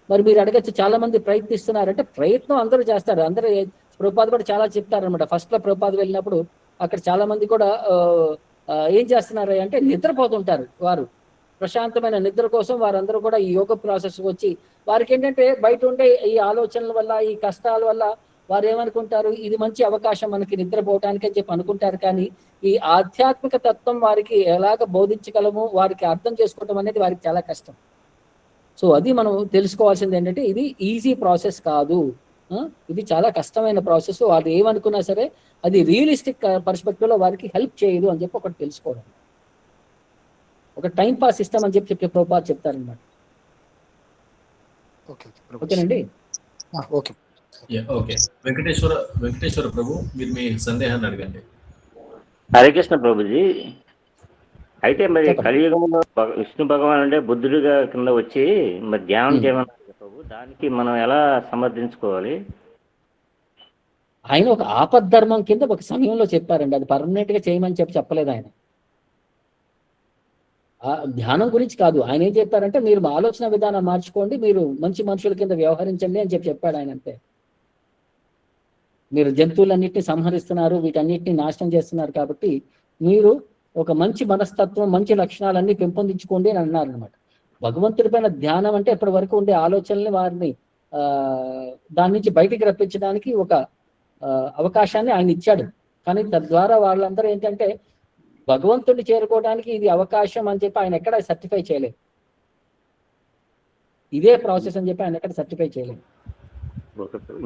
మరి మీరు అడగచ్చు, చాలా మంది ప్రయత్నిస్తున్నారంటే ప్రయత్నం అందరూ చేస్తారు. అందరూ ప్రభుపాద కూడా చాలా చెప్తారనమాట. ఫస్ట్లో ప్రభుపాద వెళ్ళినప్పుడు అక్కడ చాలా మంది కూడా ఏం చేస్తున్నారు అంటే నిద్రపోతుంటారు. వారు ప్రశాంతమైన నిద్ర కోసం వారందరూ కూడా ఈ యోగ ప్రాసెస్ వచ్చి వారికి ఏంటంటే బయట ఉండే ఈ ఆలోచనల వల్ల, ఈ కష్టాల వల్ల వారు ఏమనుకుంటారు, ఇది మంచి అవకాశం మనకి నిద్రపోవటానికి అని చెప్పి అనుకుంటారు. కానీ ఈ ఆధ్యాత్మిక తత్వం వారికి ఎలాగ బోధించగలము, వారికి అర్థం చేసుకోవటం అనేది వారికి చాలా కష్టం. సో అది మనం తెలుసుకోవాల్సింది ఏంటంటే ఇది ఈజీ ప్రాసెస్ కాదు, ఇది చాలా కష్టమైన ప్రాసెస్. వాళ్ళు ఏమనుకున్నా సరే అది రియలిస్టిక్ పర్స్పెక్టివ్లో వారికి హెల్ప్ చేయదు అని చెప్పి ఒకటి తెలుసుకోవడం. ఒక టైం పాస్ సిస్టమ్ అని చెప్పి ప్రభుపాద చెప్తారనమాట. ఓకేనండి. ఓకే. వెంకటేశ్వర ప్రభు, మీరు మీ సందేహాన్ని అడగండి. హరే కృష్ణ ప్రభుజీ. అయితే మరి చెప్పండి. కలియుగంలో విష్ణు భగవాన్ అంటే బుద్ధుడిగా కింద వచ్చి మరి ధ్యానం ఉమ్. చేయమన్నారు ప్రభు. దానికి మనం ఎలా సమర్థించుకోవాలి? ఆయన ఒక ఆపద్ధర్మం కింద ఒక సమయంలో చెప్పారండి, అది పర్మనెంట్ గా చేయమని చెప్పలేదు ఆయన. ఆ ధ్యానం గురించి కాదు, ఆయన ఏం చెప్పారంటే మీరు మా ఆలోచన విధానం మార్చుకోండి, మీరు మంచి మనుషుల కింద వ్యవహరించండి అని చెప్పాడు ఆయన. అంతే. మీరు జంతువులన్నింటినీ సంహరిస్తున్నారు, వీటన్నిటిని నాశనం చేస్తున్నారు, కాబట్టి మీరు ఒక మంచి మనస్తత్వం, మంచి లక్షణాలన్నీ పెంపొందించుకోండి అని అన్నారు అనమాట. భగవంతుడి పైన ధ్యానం అంటే ఇప్పటి వరకు ఉండే ఆలోచనల్ని వారిని దాని నుంచి బయటికి రప్పించడానికి ఒక అవకాశాన్ని ఆయన ఇచ్చాడు. కానీ తద్వారా వాళ్ళందరూ ఏంటంటే భగవంతుడిని చేరుకోవడానికి ఇది అవకాశం అని చెప్పి ఆయన ఎక్కడ సర్టిఫై చేయలేదు. ఇదే ప్రాసెస్ అని చెప్పి ఆయన ఎక్కడ సర్టిఫై చేయలేదు.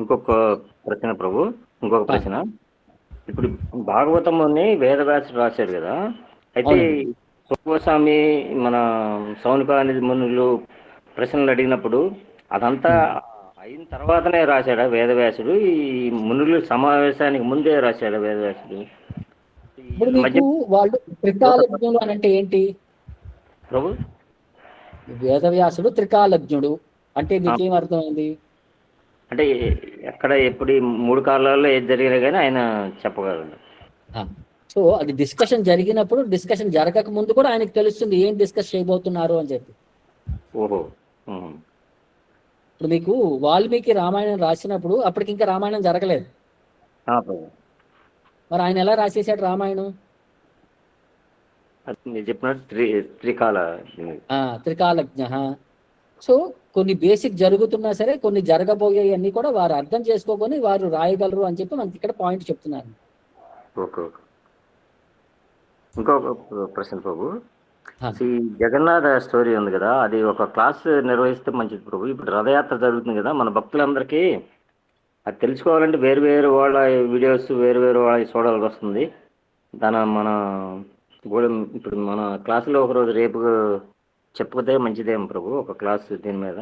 ఇంకొక ప్రశ్న ప్రభు, ఇంకొక ప్రశ్న. ఇప్పుడు భాగవతంలోని వేదవ్యాసుడు రాశాడు కదా, అయితే సుఖస్వామి మన సౌనకాది మునులు ప్రశ్నలు అడిగినప్పుడు అదంతా అయిన తర్వాతనే రాశాడా వేదవ్యాసుడు? ఈ మునులు సమావేశానికి ముందే రాశాడా వేదవ్యాసుడు? ఇప్పుడు మీకు వాళ్ళు త్రికాలజ్ఞుడు అని అంటే ఏంటి ప్రభు? వేదవ్యాసుడు త్రికాలజ్ఞుడు అంటే మీకేం అర్థమైంది? అంటే ఎక్కడ ఎప్పుడు 3 కాలాల్లో ఏది జరిగినా కానీ ఆయన చెప్పగలడు. సో అది డిస్కషన్ జరిగినప్పుడు, డిస్కషన్ జరగక ముందు కూడా ఆయనకు తెలుస్తుంది ఏం డిస్కస్ చేయబోతున్నారు అని చెప్పి. ఓహో. ఇప్పుడు మీకు వాల్మీకి రామాయణం రాసినప్పుడు అప్పటికి ఇంకా రామాయణం జరగలేదు. మరి ఆయన ఎలా రాసేసాడు రామాయణం? మీరు చెప్పినట్టు త్రికాలజ్ఞ. సో కొన్ని బేసిక్ జరుగుతున్నా సరే కొన్ని జరగబోయే అన్ని కూడా వారు అర్థం చేసుకోకొని వారు రాయగలరు అని చెప్పి మనకి ఇక్కడ పాయింట్ చెప్తున్నారు. ఓకే. ఇంకొక ప్రశ్న ప్రభు, ఈ జగన్నాథ స్టోరీ ఉంది కదా, అది ఒక క్లాస్ నిర్వహిస్తే మంచిది ప్రభు. ఇప్పుడు రథయాత్ర జరుగుతుంది కదా, మన భక్తులందరికీ అది తెలుసుకోవాలంటే వేరు వాళ్ళ వీడియోస్ వేరు వాళ్ళ చూడాల్సి వస్తుంది. మన ఇప్పుడు మన క్లాసులో ఒకరోజు రేపు చెప్పితే మంచిదేమో ప్రభు, ఒక క్లాస్ దీని మీద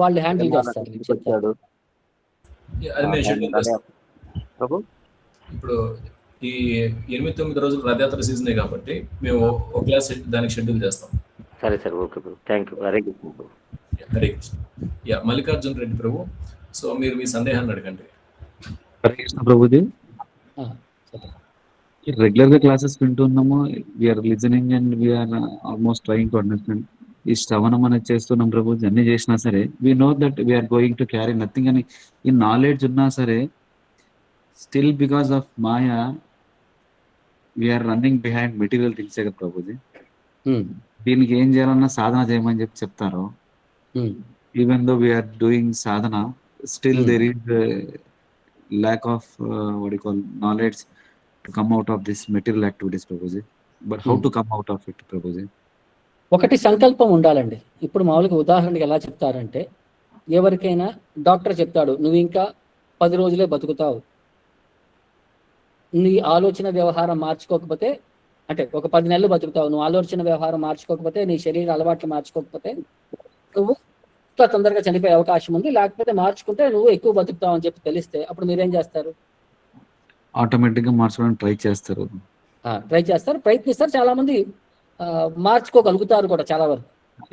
వాళ్ళు హ్యాండిల్ చేస్తారు. ప్రభు ఇప్పుడు ఈ 8-9 రోజులు రథయాత్ర సీజనే కాబట్టి మేము ఒక క్లాస్ దానికి షెడ్యూల్ చేస్తాం. సరే okay Prabhu, thank you. Hare Krishna Prabhu. Hare Krishna. Mallikarjuna Reddy Prabhu, so మీరు మీ సందేహాన్ని అడగండి. హరే కృష్ణ ప్రభుజీ. రెగ్యులర్ గా క్లాసెస్ వింటున్నాము, we're listening and we're almost trying to understand. ఈ శ్రవణం అనేది చేస్తున్నాం ప్రభుజీ, అన్ని చేసినా సరే we know that we're going to carry nothing అని ఈ నాలెడ్జ్ ఉన్నా సరే still because of maya we're running behind material things కదా ప్రభుజీ. దీనికి ఏం చేయాలన్నా సాధన చేయమని చెప్తారు. Even though we're doing sadhana, still there is lack of what you call knowledge to come out of this material activities Prabhuji. But how to come out of it Prabhuji? ఒకటి సంకల్పం ఉండాలండి. ఇప్పుడు మామూలుగా ఉదాహరణకి ఎలా చెప్తారంటే, ఎవరికైనా డాక్టర్ చెప్తాడు నువ్వు ఇంకా 10 రోజులే బతుకుతావు, నీ ఆలోచన వ్యవహారం మార్చుకోకపోతే, అంటే ఒక 10 నెలలు బతుకుతావు, నువ్వు ఆలోచన వ్యవహారం మార్చుకోకపోతే, నీ శరీర అలవాట్లు మార్చుకోకపోతే నువ్వు ఇంకా తొందరగా చనిపోయే అవకాశం ఉంది, లేకపోతే మార్చుకుంటే నువ్వు ఎక్కువ బతుకుతావు అని చెప్పి తెలిస్తే అప్పుడు మీరేం చేస్తారు? ఆటోమేటిక్ గా మార్చుకోవడానికి ట్రై చేస్తారు, ప్రయత్నిస్తారు. చాలా మంది మార్చుకోగలుగుతారు కూడా చాలా వరకు.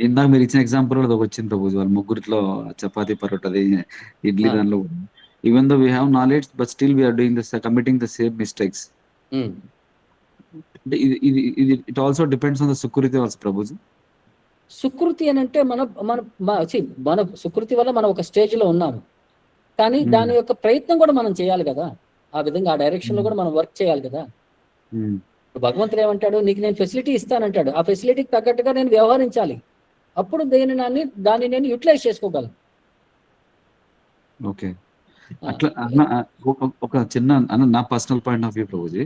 ఇందాక మీరు ఇచ్చిన ఎగ్జాంపుల్ వచ్చింది ప్రభుజీ, వాళ్ళు ముగ్గురిలో చపాతీ పరోటది ఇడ్లీ దానిలో even though we have knowledge but still we're doing this committing the same mistakes. It also depends on the sukriti also Prabhuji. సుకృతి అని అంటే మన సుకృతి వల్ల మనం ఒక స్టేజ్ లో ఉన్నాము, కానీ దాని యొక్క ప్రయత్నం కూడా మనం చేయాలి కదా, ఆ విధంగా ఆ డైరెక్షన్ లో కూడా మనం వర్క్ చేయాలి కదా. భగవంతుడు ఏమంటాడు, నీకు నేను ఫెసిలిటీ ఇస్తానంటాడు, ఆ ఫెసిలిటీకి తగ్గట్టుగా నేను వ్యవహరించాలి, అప్పుడు దాన్ని నేను యూటిలైజ్ చేసుకోగలను. ఓకే, అట్లా ఒక చిన్న నా personal point of view Prabhuji,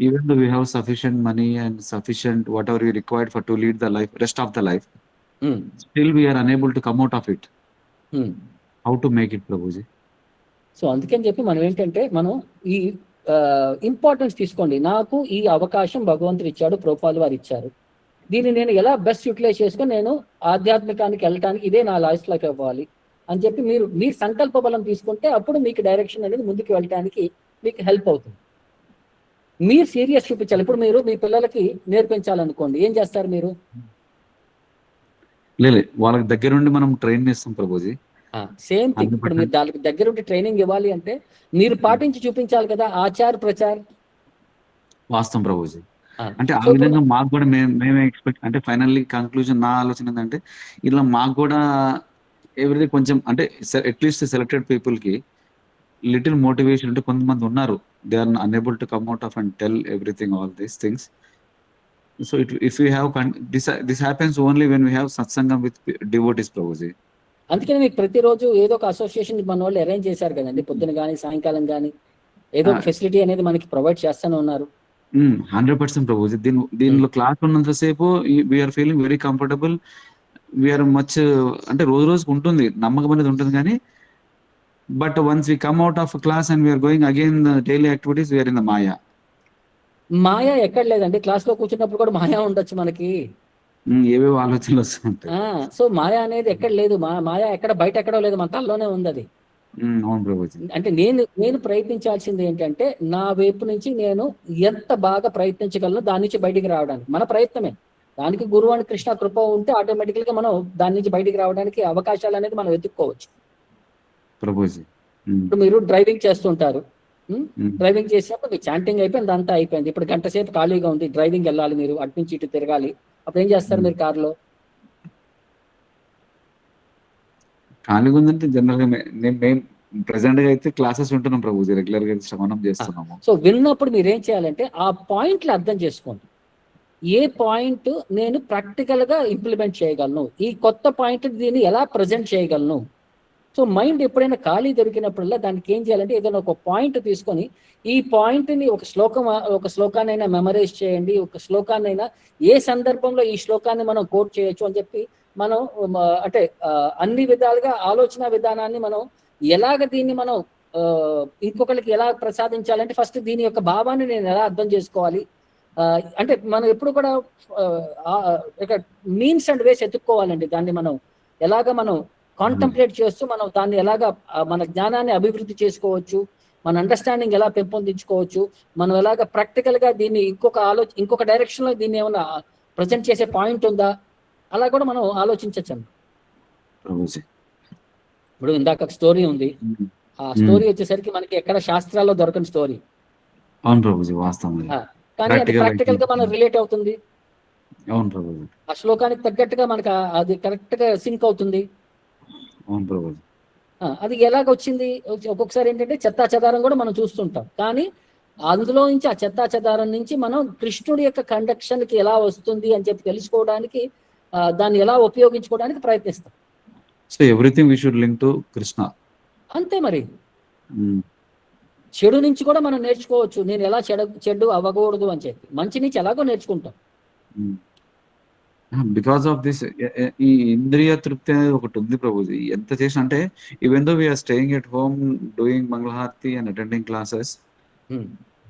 even though we have sufficient money and sufficient whatever we required for to lead the life rest of the life, still we are unable to come out of it. How to make it Prabhuji? So అందుకని చెప్పి మనం ఏంటంటే, మనం ఈ importance తీసుకోండి. నాకు ఈ అవకాశం భగవంతుడు ఇచ్చాడు, ప్రభుపాదులు వారు ఇచ్చారు, దీన్ని నేను ఎలా బెస్ట్ యూటిలైజ్ చేసుకొని నేను ఆధ్యాత్మికానికి వెళ్ళటానికి ఇదే నా లైఫ్ అవ్వాలి అని చెప్పి మీరు సంకల్ప బలం తీసుకుంటే అప్పుడు మీకు డైరెక్షన్ అనేది ముందుకు వెళ్ళటానికి మీకు హెల్ప్ అవుతుంది. మీరు సీరియస్ చూపించాలి. ఇప్పుడు మీరు మీ పిల్లలకి నేర్పించాలనుకోండి, ఏం చేస్తారు మీరు? లేదు, వాళ్ళకి దగ్గరుండి మనం ట్రైన్ చేస్తాం ప్రభుజీ. Same thing. ఇప్పుడు మీరు దానికి దగ్గరుండి ట్రైనింగ్ ఇవ్వాలి అంటే మీరు పాటించి చూపించాలి కదా, ఆచార్ ప్రచార్. వాస్తవం ప్రభుజీ. అంటే ఆ విధంగా మాకు కూడా మేమే ఎక్స్పెక్ట్, అంటే ఫైనల్లీ కంక్లూజన్ నా ఆలోచన ఏంటంటే ఇలా మాకు కూడా ఎవరిది కొంచెం అంటే అట్లీస్ట్ సెలెక్టెడ్ పీపుల్ కి లిటిల్ మోటివేషన్. అంటే కొంతమంది ఉన్నారు, they are unable to come out of and tell everything, all these things. So if you have this happens only when we have సత్సంగం విత్ డివోటీస్ ప్రభుజీ. అందుకని మీకు ప్రతిరోజు ఏదో ఒక అసోసియేషన్ మన వాళ్ళు అరేంజ్ చేశారు కదండి, పొద్దున కానీ సాయంకాలం కానీ ఏదో ఒక ఫెసిలిటీ అనేది మనకి ప్రొవైడ్ చేస్తూనే ఉన్నారు. 100% ప్రభుజీ. దీనిలో క్లాస్ ఉన్నంతసేపు we're feeling very comfortable, we're much, అంటే రోజు రోజుకు ఉంటుంది, నమ్మకం అనేది ఉంటుంది. కానీ but once we come out of class and we're going again daily activities, we're in the maya. మాయా ఎక్కడ లేదండి, క్లాస్ లో కూర్చున్నప్పుడు కూడా మాయా ఉండొచ్చు మనకి, ఏవేవో ఆలోచనలు వస్తుంటాయి. సో మాయా అనేది ఎక్కడ లేదు, మాయా ఎక్కడ బయట ఎక్కడో లేదు, మన తల్లోనే ఉంది అది. అవును ప్రభుజీ. అంటే నేను ప్రయత్నించాల్సింది ఏంటంటే నా వైపు నుంచి నేను ఎంత బాగా ప్రయత్నించగలను దాని నుంచి బయటికి రావడానికి, మన ప్రయత్నమే. దానికి గురువు అని కృష్ణ కృప ఉంటే ఆటోమేటికల్ గా మనం దాని నుంచి బయటికి రావడానికి అవకాశాలు అనేది మనం వెతుక్కోవచ్చు ప్రభుజీ. ఇప్పుడు మీరు డ్రైవింగ్ చేస్తుంటారు, డ్రైవింగ్ చేసినప్పుడు మీకు చాంటింగ్ అయిపోయింది, అంతా అయిపోయింది. ఇప్పుడు గంట సేపు ఖాళీగా ఉంది, డ్రైవింగ్ వెళ్ళాలి, మీరు అటు నుంచి ఇటు తిరగాలి. అప్పుడు ఏం చేస్తారు మీరు కారులో? ఖాళీగా ఉందంటే జనరల్ గా మేము ప్రెసెంట్ గా అయితే క్లాసెస్ ఉంటున్నాం ప్రభుజీ, రెగ్యులర్ గా శ్రవణం చేస్తున్నాము. సో విన్నప్పుడు మీరు ఏం చేయాలంటే ఆ పాయింట్లు అర్థం చేసుకోండి. ఏ పాయింట్ నేను ప్రాక్టికల్ గా ఇంప్లిమెంట్ చేయగలను, ఈ కొత్త పాయింట్ దీన్ని ఎలా ప్రజెంట్ చేయగలను. సో మైండ్ ఎప్పుడైనా ఖాళీ దొరికినప్పుడల్లా దానికి ఏం చేయాలంటే ఏదైనా ఒక పాయింట్ తీసుకొని ఈ పాయింట్ని ఒక శ్లోకాన్నైనా మెమరైజ్ చేయండి, ఒక శ్లోకాన్నైనా ఏ సందర్భంలో ఈ శ్లోకాన్ని మనం కోట్ చేయొచ్చు అని చెప్పి మనం అంటే అన్ని విధాలుగా ఆలోచన విధానాన్ని మనం ఎలాగ దీన్ని మనం ఇంకొకరికి ఎలా ప్రసాదించాలంటే ఫస్ట్ దీని యొక్క భావాన్ని నేను ఎలా అర్థం చేసుకోవాలి. అంటే మనం ఎప్పుడు కూడా మీన్స్ అండ్ వేస్ ఎత్తుక్కోవాలండి. దాన్ని మనం ఎలాగ మనం కాంటంప్లేట్ చేస్తూ మనం దాన్ని ఎలాగా మన జ్ఞానాన్ని అభివృద్ధి చేసుకోవచ్చు, మన అండర్స్టాండింగ్ ఎలా పెంపొందించుకోవచ్చు, మనం ఎలాగ ప్రాక్టికల్ గా దీన్ని ఇంకొక డైరెక్షన్ లో దీన్ని ఏమైనా ప్రజెంట్ చేసే పాయింట్ ఉందా, అలా కూడా మనం ఆలోచించచ్చండి. ఇప్పుడు ఇందాక స్టోరీ ఉంది, ఆ స్టోరీ వచ్చేసరికి మనకి ఎక్కడ శాస్త్రాల్లో దొరకని స్టోరీ, కానీ అది ప్రాక్టికల్ గా మనం రిలేట్ అవుతుంది, ఆ శ్లోకానికి తగ్గట్టుగా మనకు అది కరెక్ట్ గా సింక్ అవుతుంది. అది ఎలాగ వచ్చింది? ఒక్కొక్కసారి ఏంటంటే చెత్తా చెదారం కూడా మనం చూస్తుంటాం, కానీ అందులో నుంచి ఆ చెత్తా చెదారం నుంచి మనం కృష్ణుడి యొక్క కండక్షన్ కి ఎలా వస్తుంది అని చెప్పి తెలుసుకోవడానికి, దాన్ని ఎలా ఉపయోగించుకోవడానికి ప్రయత్నిస్తాం. So everything we should link to Krishna. అంతే మరి. చెడు నుంచి కూడా మనం నేర్చుకోవచ్చు, నేను ఎలా చెడు అవ్వకూడదు అని చెప్పి. మంచి నుంచి ఎలాగో నేర్చుకుంటాం. బికాస్ ఆఫ్ దిస్ ఈ ఇంద్రియ తృప్తి అనేది ఒకటి ఉంది ప్రభుజీ. ఎంత చేసిన అంటే even though we're staying at home doing mangalaharati and attending classes,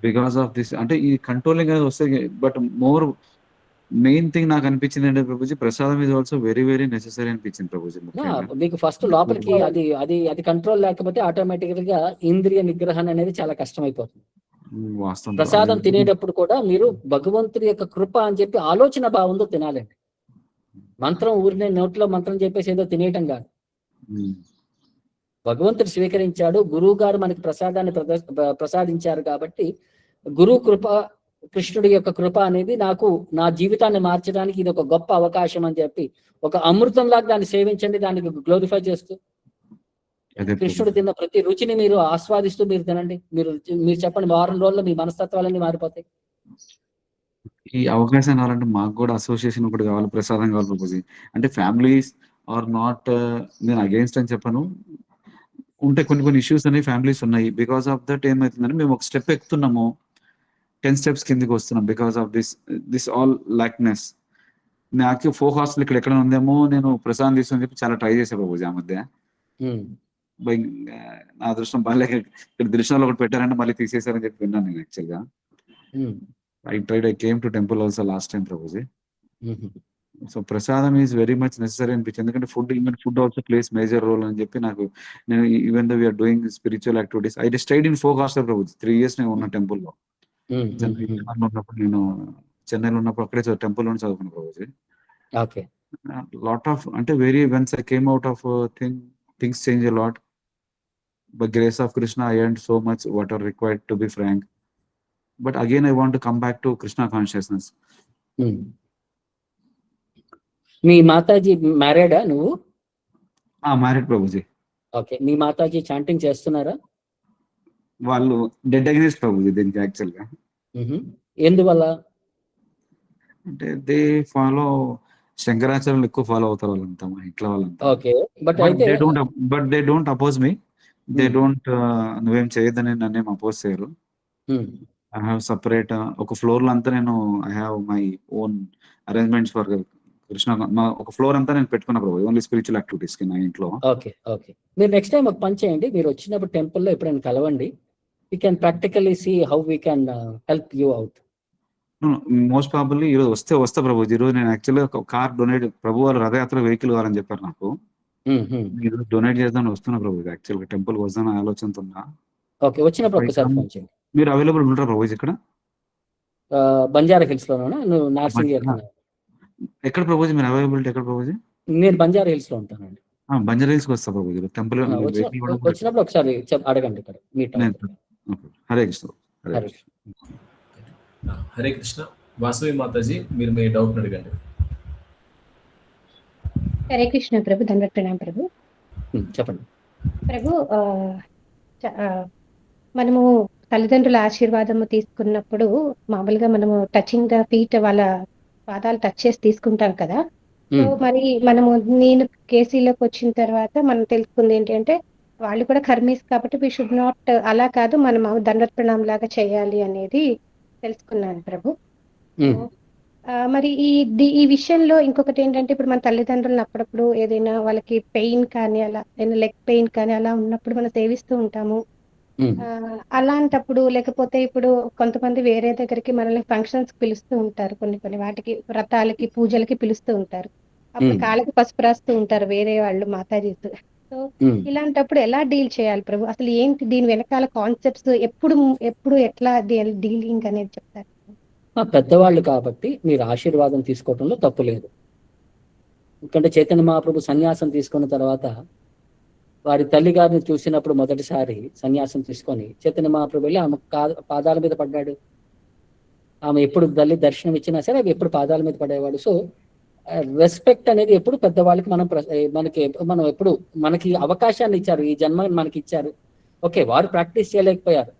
because of this అంటే ఈ కంట్రోలింగ్ అనేది వస్తుంది. బట్ మోర్ మెయిన్ థింగ్ నాకు అనిపించింది అంటే ప్రభుజీ, ప్రసాదం is also very very necessary అనిపించింది ప్రభుజీ. మీకు ఫస్ట్ లోపలికి అది కంట్రోల్ లేకపోతే ఆటోమేటిక్ గా ఇంద్రియ నిగ్రహణ అనేది చాలా కష్టం అయిపోతుంది. ప్రసాదం తినేటప్పుడు కూడా మీరు భగవంతుడి యొక్క కృప అని చెప్పి ఆలోచన భావంతో తినాలండి. మంత్రం ఊరినే నోట్లో మంత్రం చెప్పేసి ఏదో తినేయటం కాదు. భగవంతుడు స్వీకరించాడు, గురువు గారు మనకి ప్రసాదాన్ని ప్రసాదించారు కాబట్టి గురువు కృప, కృష్ణుడి యొక్క కృప అనేది నాకు నా జీవితాన్ని మార్చడానికి ఇది ఒక గొప్ప అవకాశం అని చెప్పి ఒక అమృతం లాగా దాన్ని సేవించండి, దానికి గ్లోరిఫై చేస్తూ కృష్ణుడు తిన్న ప్రతి రుచిని మీరు ఆస్వాదిస్తూ మీరు తినండి. మీరు చెప్పండి, వారం రోజుల్లో మీ మనస్తత్వాలన్నీ మారిపోతాయి. ఈ అవకాశం కావాలంటే మాకు కూడా అసోసియేషన్ ఒకటి కావాలి, ప్రసాదం కావాలి ప్రభుజీ. అంటే ఫ్యామిలీస్ ఆర్ నాట్, నేను అగేన్స్ట్ అని చెప్పను, ఉంటే కొన్ని ఇష్యూస్ అనేవి ఫ్యామిలీస్ ఉన్నాయి. బికాస్ ఆఫ్ దట్ ఏమవుతుందంటే మేము ఒక స్టెప్ ఎక్కుతున్నాము, 10 steps కిందికి వస్తున్నాం. Because of this all lackness. నాకు ఫోక్ హాస్టల్ ఎక్కడ ఉందేమో నేను ప్రసాదం తీసుకుని చెప్పి చాలా ట్రై చేసే ప్రభుజీ ఆ మధ్య. నా అదృష్టం బాగాలేక ఇక్కడ దృశ్యంలో ఒకటి పెట్టారంటే మళ్ళీ తీసేశారని చెప్పి విన్నాను నేను. యాక్చువల్గా I came to temple also last time Prabhuji. So prasadam is very much necessary అనిపించింది. ఎందుకంటే food also plays major role అని చెప్పి నాకు, నేను even though we're doing spiritual activities, I stayed in folk hostel Prabhuji. 3 years నేను ఉన్న టెంపుల్లో. ఉన్నప్పుడు నేను చెన్నైలో ఉన్నప్పుడు అక్కడే టెంపుల్ లోనే చదువుకున్నాను ప్రభుజీ. ఓకే. లాట్ ఆఫ్ అంటే once I came out of things change a lot. By grace of Krishna, I earned so much what are required, to be frank. But again, I want to come back to Krishna consciousness. మీ మాతాజీ మ్యారీడా నువ్వు? Married Prabhuji. Okay. మీ Mataji chanting చేస్తున్నారా? వాళ్ళు dead against Prabhuji దీనికి యాక్చువల్గా. ఎందువల్ల? అంటే they follow శంకరాచార్యులు ఎక్కువ follow అవుతారు వాళ్ళంతా, మా ఇంట్లో వాళ్ళంతా. Okay. But they don't oppose me. They don't నువ్వేం చేయొద్దని నన్నేం అపోజ్ చేయరు. ఐ హావ్ సపరేట్ ఒక ఫ్లోర్ లో అంతా నేను I have my own arrangements for Krishna. ఒక ఫ్లోర్ అంతా నేను పెట్టుకున్నా ప్రభు, ఓన్లీ స్పిరిచువల్ యాక్టివిటీస్ కి నా ఇంట్లో. ఓకే. ఓకే. మీరు నెక్స్ట్ టైం ఒక పని చేయండి, మీరు వచ్చినప్పుడు టెంపుల్లో ఎప్పుడైనా కలవండి. We can practically see how we can help you out. Most probably ఈరోజు వస్తా ప్రభు. ఈరోజు నేను యాక్చువల్గా ఒక కార్ డొనేట్, ప్రభు వాళ్ళు రథయాత్ర వెహికల్ కావాలని చెప్పారు నాకు. ఈరోజు డొనేట్ చేద్దాం వస్తున్నా ప్రభు. యాక్చువల్గా టెంపుల్ వద్దాను ఆలోచనతో ఉన్నా. ఓకే. వచ్చినప్పుడు ఒకసారి ఫోన్ చేయండి. మీరు అవైలబుల్ ఉంటారా ప్రభు ఇక్కడ? బంజారా హిల్స్ లోనా? నువ్వు నార్సింగ్ ఎక్కడ ప్రభుజీ మీరు అవైలబిలిటీ ఎక్కడ ప్రభుజీ? నేను బంజారా హిల్స్ లో ఉంటానండి. బంజారా హిల్స్ వస్తా ప్రభుజీ. టెంపుల్ వచ్చినప్పుడు ఒకసారి అడగండి ఇక్కడ మీట్. హరే కృష్ణ. హరే కృష్ణ. వాసవి మాతాజీ, మీరు మీ డౌట్ అడగండి. హరే కృష్ణ ప్రభు. ధన్యవాద ప్రణాం ప్రభు. చెప్పండి ప్రభు. మనము తల్లిదండ్రుల ఆశీర్వాదము తీసుకున్నప్పుడు మామూలుగా మనము టచింగ్ ద ఫీట్, వాళ్ళ పాదాలు టచ్ చేసి తీసుకుంటాం కదా. సో మరి నేను కేసీలోకి వచ్చిన తర్వాత మనం తెలుసుకుంది ఏంటంటే వాళ్ళు కూడా కర్మీస్ కాబట్టి వి షుడ్ నాట్, అలా కాదు మనం దండవత్ ప్రణామం లాగా చేయాలి అనేది తెలుసుకున్నాను ప్రభు. మరి ఈ విషయంలో ఇంకొకటి ఏంటంటే ఇప్పుడు మన తల్లిదండ్రులను అప్పుడప్పుడు ఏదైనా వాళ్ళకి పెయిన్ కానీ అలా ఏదైనా లెగ్ పెయిన్ కానీ అలా ఉన్నప్పుడు మనం సేవిస్తూ ఉంటాము. అలాంటప్పుడు లేకపోతే ఇప్పుడు కొంతమంది వేరే దగ్గరికి మనల్ని ఫంక్షన్స్ పిలుస్తూ ఉంటారు, కొన్ని వాటికి వ్రతాలకి పూజలకి పిలుస్తూ ఉంటారు. అప్పుడు కాళ్ళకి పసుపు రాస్తూ ఉంటారు వేరే వాళ్ళు మాతాజీస్. సో ఇలాంటప్పుడు ఎలా డీల్ చేయాలి ప్రభు? అసలు ఏంటి దీని వెనకాల కాన్సెప్ట్స్, ఎప్పుడు ఎట్లా డీలింగ్ అనేది చెప్తారు? పెద్దవాళ్ళు కాబట్టి మీరు ఆశీర్వాదం తీసుకోవడంలో తప్పు లేదు. ఎందుకంటే చైతన్య మహాప్రభు సన్యాసం తీసుకున్న తర్వాత వారి తల్లి గారిని చూసినప్పుడు మొదటిసారి సన్యాసం తీసుకొని చైతన్య మహాప్రభు వెళ్ళి ఆమె పాదాల మీద పడ్డాడు. ఆమె ఎప్పుడు తల్లి దర్శనం ఇచ్చినా సరే అవి ఎప్పుడు పాదాల మీద పడేవాడు. సో రెస్పెక్ట్ అనేది ఎప్పుడు పెద్దవాళ్ళకి మనం ఎప్పుడు మనకి అవకాశాన్ని ఇచ్చారు, ఈ జన్మ మనకి ఇచ్చారు. ఓకే, వారు ప్రాక్టీస్ చేయలేకపోయారు,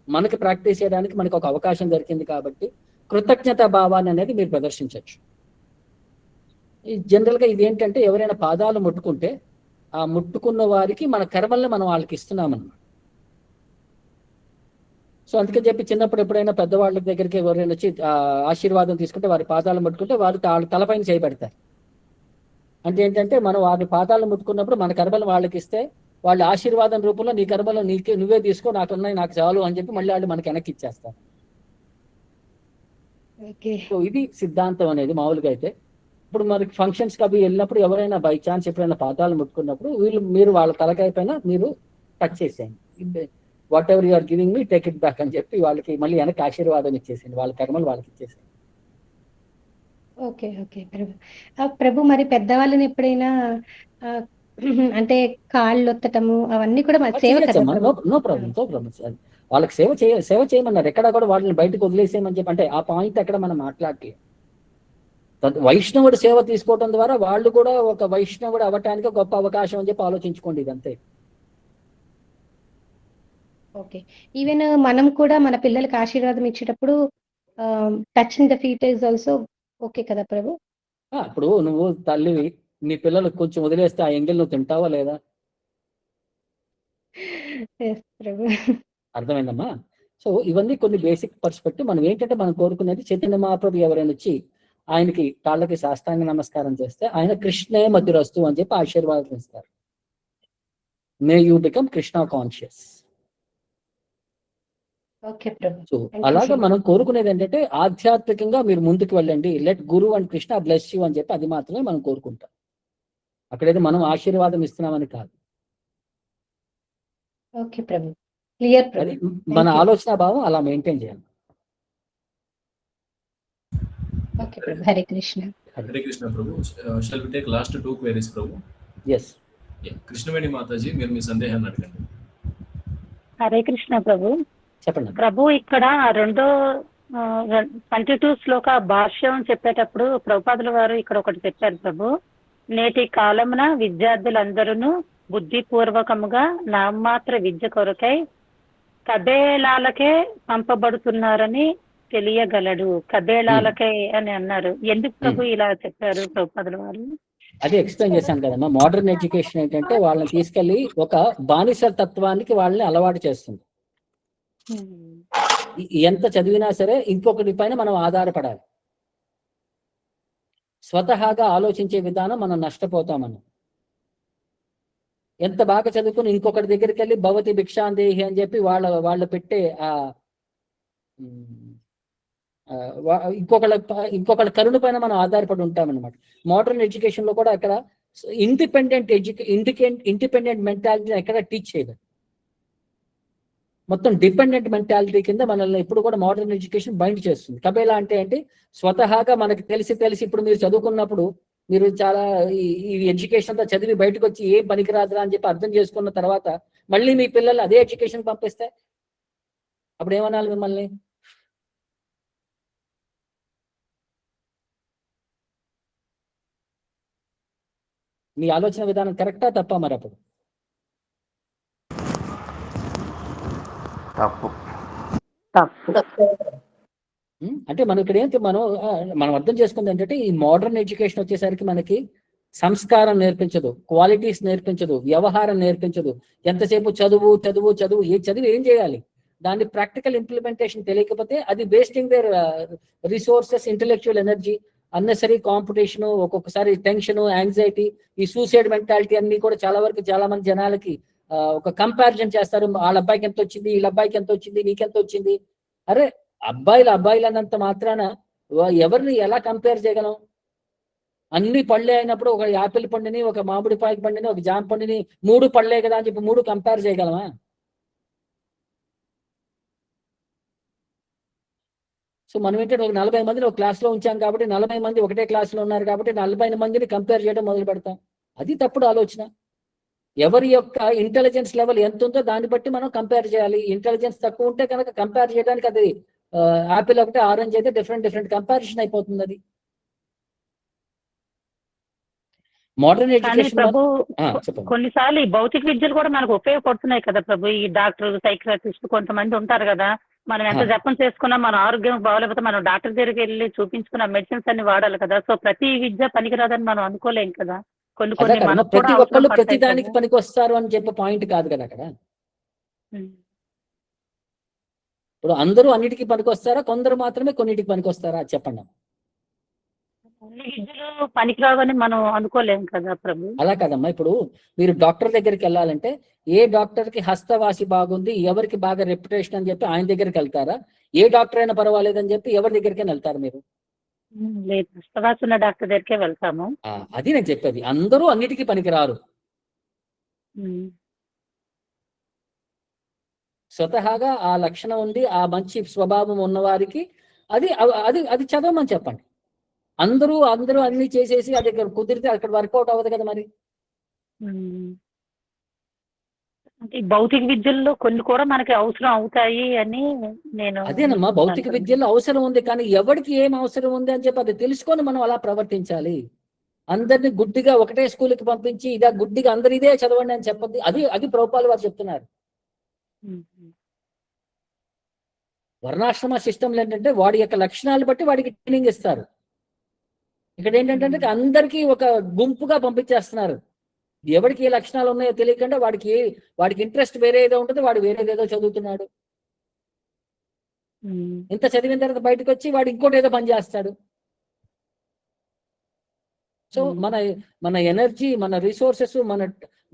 మనకి ప్రాక్టీస్ చేయడానికి మనకు ఒక అవకాశం దొరికింది కాబట్టి కృతజ్ఞతా భావాన్ని అనేది మీరు ప్రదర్శించవచ్చు. జనరల్గా ఇది ఏంటంటే ఎవరైనా పాదాలు ముట్టుకుంటే ఆ ముట్టుకున్న వారికి మన కర్మల్ని మనం వాళ్ళకి ఇస్తున్నామన్నమాట. సో అందుకని చెప్పి చిన్నప్పుడు ఎప్పుడైనా పెద్దవాళ్ళ దగ్గరికి ఎవరైనా వచ్చి ఆశీర్వాదం తీసుకుంటే వారి పాదాలు ముట్టుకుంటే వారు తలపైన చేయబెడతారు. అంటే ఏంటంటే మనం వారి పాదాలు ముట్టుకున్నప్పుడు మన కర్మలు వాళ్ళకి ఇస్తే వాళ్ళ ఆశీర్వాదం రూపంలో నీ కర్మలో నువ్వే తీసుకో, నాకున్నాయి నాకు చాలు అని చెప్పి మళ్ళీ వాళ్ళు మనకి వెనక్కి ఇచ్చేస్తారు. సో ఇది సిద్ధాంతం అనేది. మామూలుగా అయితే ఇప్పుడు మనకి ఫంక్షన్స్కి అవి వెళ్ళినప్పుడు ఎవరైనా బై ఛాన్స్ ఎప్పుడైనా పాదాలు ముట్టుకున్నప్పుడు మీరు వాళ్ళ తలకాయ పైన మీరు టచ్ చేసేయండి. Whatever you're giving me take it back అని చెప్పి వాళ్ళకి మళ్ళీ వెనక్కి ఆశీర్వాదం ఇచ్చేసేయండి, వాళ్ళ కర్మలు వాళ్ళకి ఇచ్చేసేయండి. ఓకే ఓకే ప్రభు. మరి పెద్దవాళ్ళని ఎప్పుడైనా అంటే కాళ్ళు ఒత్తటము అవన్నీ కూడా సేవ కదా? No problem. వాళ్ళకి సేవ చేయమన్నారు. ఎక్కడ కూడా వాళ్ళని బయటకు వదిలేసేయమని చెప్పి అంటే ఆ పాయింట్ ఎక్కడ మనం మాట్లాడలేదు. వైష్ణవుడు సేవ తీసుకోవడం ద్వారా వాళ్ళు కూడా ఒక వైష్ణవుడు అవ్వటానికి గొప్ప అవకాశం అని చెప్పి ఆలోచించుకోండి, ఇదంతే. ఓకే. ఈవెన్ మనం కూడా మన పిల్లలకి ఆశీర్వాదం ఇచ్చేటప్పుడు touching the feet is also okay కదా ప్రభు? ఇప్పుడు నువ్వు తల్లివి, నీ పిల్లలకు కొంచెం వదిలేస్తే ఆ ఎంగిల్ నువ్వు తింటావా లేదా? అర్థమైందమ్మా? సో ఇవన్నీ కొన్ని బేసిక్ పర్స్పెక్టివ్. మనం ఏంటంటే మనం కోరుకునేది చైతన్య మహాప్రభు ఎవరైనా వచ్చి ఆయనకి కాళ్ళకి సాష్టాంగ నమస్కారం చేస్తే ఆయన కృష్ణే మధురస్తు అని చెప్పి ఆశీర్వాదం ఇస్తారు. May you become Krishna conscious. So అలాగా మనం కోరుకునేది ఏంటంటే ఆధ్యాత్మికంగా మీరు ముందుకు వెళ్ళండి, let Guru and Krishna bless you అని చెప్పి అది మాత్రమే మనం కోరుకుంటాం. అక్కడైతే మనం ఆశీర్వాదం ఇస్తున్నామని కాదు. ఓకే ప్రభు, క్లియర్ ప్రభు. మన ఆలోచన భావం అలా మెయింటైన్ చేయాలి. ఓకే ప్రభు. హరే కృష్ణ. హరే కృష్ణ ప్రభు. Shall we take last 2 queries ప్రభు. ఎస్. కృష్ణవేణి మాతాజీ, మీరు మీ సందేహాన్ని అడగండి. హరే కృష్ణ ప్రభు. చెప్పండి. ప్రభు ఇక్కడ 22 శ్లోక భాష్యం చెప్పేటప్పుడు ప్రభుపాదుల వారు ఇక్కడ ఒకటి చెప్పారు ప్రభు. నేటి కాలమున విద్యార్థులందరూ బుద్ధిపూర్వకముగా నామమాత్ర విద్య కొరకై కబేళాలకే పంపబడుతున్నారని తెలియగలడు. కబేళాలకే అని అన్నారు. ఎందుకు ప్రభు ఇలా చెప్పారు ప్రభుపాదుల వారు? అదే ఎక్స్ప్లెయిన్ చేశాను కదమ్మా. మోడర్న్ ఎడ్యుకేషన్ ఏంటంటే వాళ్ళని తీసుకెళ్లి ఒక బానిస తత్వానికి వాళ్ళని అలవాటు చేస్తుంది. ఎంత చదివినా సరే ఇంకొకటి పైన మనం ఆధారపడాలి. స్వతహాగా ఆలోచించే విధానం మనం నష్టపోతాం. మనం ఎంత బాగా చదువుకుని ఇంకొకటి దగ్గరికి వెళ్ళి భవతి భిక్షాందేహి అని చెప్పి వాళ్ళు పెట్టే ఇంకొకళ్ళ కరుణ పైన మనం ఆధారపడి ఉంటాం అనమాట. మోడర్న్ ఎడ్యుకేషన్ లో కూడా అక్కడ ఇండిపెండెంట్ మెంటాలిటీని ఎక్కడ టీచ్ చేయదు. మొత్తం డిపెండెంట్ మెంటాలిటీ కింద మనల్ని ఇప్పుడు కూడా మోడర్న్ ఎడ్యుకేషన్ బైండ్ చేస్తుంది. కబేలా అంటే ఏంటి? స్వతహాగా మనకి తెలిసి ఇప్పుడు మీరు చదువుకున్నప్పుడు మీరు చాలా ఈ ఎడ్యుకేషన్ అంతా చదివి బయటకు వచ్చి ఏం పనికిరాదురా అని చెప్పి అర్థం చేసుకున్న తర్వాత మళ్ళీ మీ పిల్లలు అదే ఎడ్యుకేషన్ పంపిస్తే అప్పుడు ఏమనాలి మిమ్మల్ని? మీ ఆలోచన విధానం కరెక్టా తప్పా? మరి అప్పుడు అంటే మనం ఇక్కడ ఏంటి మనం అర్థం చేసుకుంది ఏంటంటే ఈ మోడర్న్ ఎడ్యుకేషన్ వచ్చేసరికి మనకి సంస్కారం నేర్పించదు, క్వాలిటీస్ నేర్పించదు, వ్యవహారం నేర్పించదు. ఎంతసేపు చదువు చదువు చదువు, చదివి ఏం చేయాలి? దాని ప్రాక్టికల్ ఇంప్లిమెంటేషన్ తెలియకపోతే అది wasting there resources, intellectual energy, unnecessary competition, ఒక్కొక్కసారి టెన్షన్, యాంగ్జైటీ, ఈ సూసైడ్ మెంటాలిటీ అన్ని కూడా చాలా వరకు చాలా మంది జనాలకి ఒక కంపారిజన్ చేస్తారు. వాళ్ళ అబ్బాయికి ఎంత వచ్చింది, వీళ్ళ అబ్బాయికి ఎంత వచ్చింది, నీకెంత వచ్చింది. అరే అబ్బాయిలు అన్నంత మాత్రాన ఎవరిని ఎలా కంపేర్ చేయగలం? అన్ని పళ్ళే అయినప్పుడు ఒక యాపిల్ పండుని, ఒక మామిడి పాయ పండుని, ఒక జామ పండుని 3 పళ్ళే కదా అని చెప్పి 3 కంపేర్ చేయగలమా? సో మనం ఏంటంటే ఒక 40 మందిని ఒక క్లాస్లో ఉంచాం కాబట్టి 40 మంది ఒకటే క్లాస్లో ఉన్నారు కాబట్టి 40 మందిని కంపేర్ చేయడం మొదలు పెడతాం. అది తప్పుడు ఆలోచన. ఎవరి యొక్క ఇంటెలిజెన్స్ లెవెల్ ఎంత ఉందో దాన్ని బట్టి మనం కంపేర్ చేయాలి. ఇంటెలిజెన్స్ తక్కువ ఉంటే కనుక కంపేర్ చేయడానికి అది యాపిల్ ఒకటే ఆరెంజ్ అయితే డిఫరెంట్ కంపారిజన్ అయిపోతుంది. అది మోడర్న్ ఎడ్యుకేషన్. కొన్నిసార్లు ఈ భౌతిక విద్యలు కూడా మనకు ఉపయోగపడుతున్నాయి కదా ప్రభు. ఈ డాక్టర్, సైకియాట్రిస్ట్ కొంతమంది ఉంటారు కదా, మనం ఎంత జపం చేసుకున్నా మన ఆరోగ్యం బాగోలేకపోతే మనం డాక్టర్ దగ్గరికి వెళ్ళి చూపించుకున్న మెడిసిన్స్ అన్ని వాడాలి కదా. సో ప్రతి విద్య పనికిరాదని మనం అనుకోలేం కదా. కొన్ని ప్రతి ఒక్కళ్ళు ప్రతి దానికి పనికి వస్తారు అని చెప్పే పాయింట్ కాదు కదా అక్కడ. ఇప్పుడు అందరూ అన్నిటికీ పనికి వస్తారా? కొందరు మాత్రమే కొన్నిటికి పనికి వస్తారా? చెప్పండి. అన్ని విద్యలు పనికిరావని మనం అనుకోలేం కదా ప్రభు. అలా కదమ్మా. ఇప్పుడు మీరు డాక్టర్ దగ్గరికి వెళ్ళాలంటే ఏ డాక్టర్ కి హస్తవాసి బాగుంది, ఎవరికి బాగా రెప్యుటేషన్ అని చెప్పి ఆయన దగ్గరికి వెళ్తారా? ఏ డాక్టర్ అయినా పర్వాలేదని చెప్పి ఎవరి దగ్గరికైనా వెళ్తారు మీరు? లేదు, హస్తవాసి ఉన్న డాక్టర్ దగ్గరికే వెళ్తాము. అది నేను చెప్పేది. అందరూ అన్నిటికీ పనికిరారు. స్వతహాగా ఆ లక్షణం ఉంది, ఆ మంచి స్వభావం ఉన్న వారికి అది అది అది చదవమని చెప్పండి. అందరూ అన్ని చేసేసి అది కుదిరితే అక్కడ వర్కౌట్ అవ్వదు కదా మరి. అంటే భౌతిక విద్యల్లో కొన్ని కూడా మనకి అవసరం అవుతాయి అని నేను. అదేనమ్మా, భౌతిక విద్యలో అవసరం ఉంది, కానీ ఎవరికి ఏం అవసరం ఉంది అని చెప్పి అది తెలుసుకొని మనం అలా ప్రవర్తించాలి. అందరినీ గుడ్డిగా ఒకటే స్కూల్కి పంపించి ఇదా గుడ్డిగా అందరు ఇదే చదవండి అని చెప్పద్దు. అది ప్రభుపాదుల వారు చెప్తున్నారు. వర్ణాశ్రమ సిస్టంలో ఏంటంటే వాడి యొక్క లక్షణాలు బట్టి వాడికి ట్రైనింగ్ ఇస్తారు. ఇక్కడ ఏంటంటే అందరికీ ఒక గుంపుగా పంపించేస్తున్నారు. ఎవరికి ఏ లక్షణాలు ఉన్నాయో తెలియకుండా వాడికి ఇంట్రెస్ట్ వేరే ఏదో ఉంటుంది, వాడు వేరేదేదో చదువుతున్నాడు. ఇంత చదివిన తర్వాత బయటకు వచ్చి వాడు ఇంకోటి ఏదో పని చేస్తాడు. సో మన ఎనర్జీ, మన రిసోర్సెస్,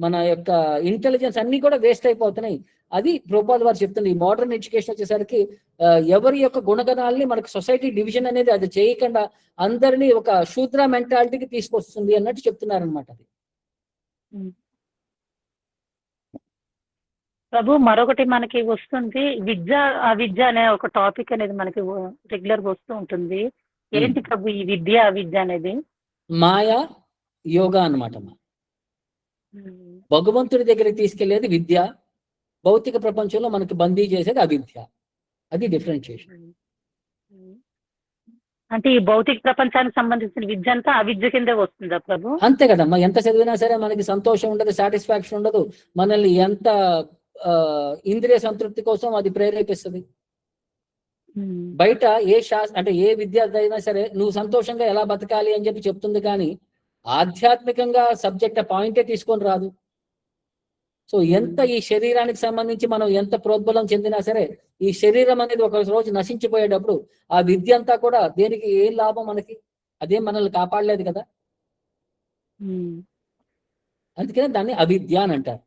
మన యొక్క ఇంటెలిజెన్స్ అన్ని కూడా వేస్ట్ అయిపోతున్నాయి. అది ప్రభుపాదుల వారు చెప్తుంది. ఈ మోడర్న్ ఎడ్యుకేషన్ వచ్చేసరికి ఎవరి యొక్క గుణగణాలని మనకు సొసైటీ డివిజన్ అనేది అది చేయకుండా అందరినీ ఒక శూద్ర మెంటాలిటీకి తీసుకొస్తుంది అన్నట్టు చెప్తున్నారు అనమాట. అది ప్రభు మరొకటి మనకి వస్తుంది, విద్య అవిద్య అనే ఒక టాపిక్ అనేది మనకి రెగ్యులర్ గా వస్తూ ఉంటుంది. ఏంటి ప్రభు ఈ విద్య అవిద్య అనేది? మాయా యోగా అన్నమాట. భగవంతుడి దగ్గరికి తీసుకెళ్లేది విద్య, భౌతిక ప్రపంచంలో మనకి బందీ చేసేది అవిద్య. అది డిఫరెన్షియేషన్. అంటే ఈ భౌతిక ప్రపంచానికి సంబంధించిన విద్య అంతా అవిద్య కిందే వస్తుందా ప్రభు? అంతే కదమ్మా. ఎంత చదివినా సరే మనకి సంతోషం ఉండదు, సాటిస్ఫాక్షన్ ఉండదు. మనల్ని ఎంత ఇంద్రియ సంతృప్తి కోసం అది ప్రేరేపిస్తుంది. బయట అంటే ఏ విద్య అయినా సరే నువ్వు సంతోషంగా ఎలా బతకాలి అని చెప్పి చెప్తుంది, కానీ ఆధ్యాత్మికంగా సబ్జెక్ట్ పాయింటే తీసుకొని రాదు. సో ఎంత ఈ శరీరానికి సంబంధించి మనం ఎంత ప్రోద్బలం చెందినా సరే ఈ శరీరం అనేది ఒక రోజు నశించిపోయేటప్పుడు ఆ విద్య అంతా కూడా దేనికి ఏం లాభం మనకి? అదేం మనల్ని కాపాడలేదు కదా. అందుకనే దాన్ని అవిద్య అని అంటారు.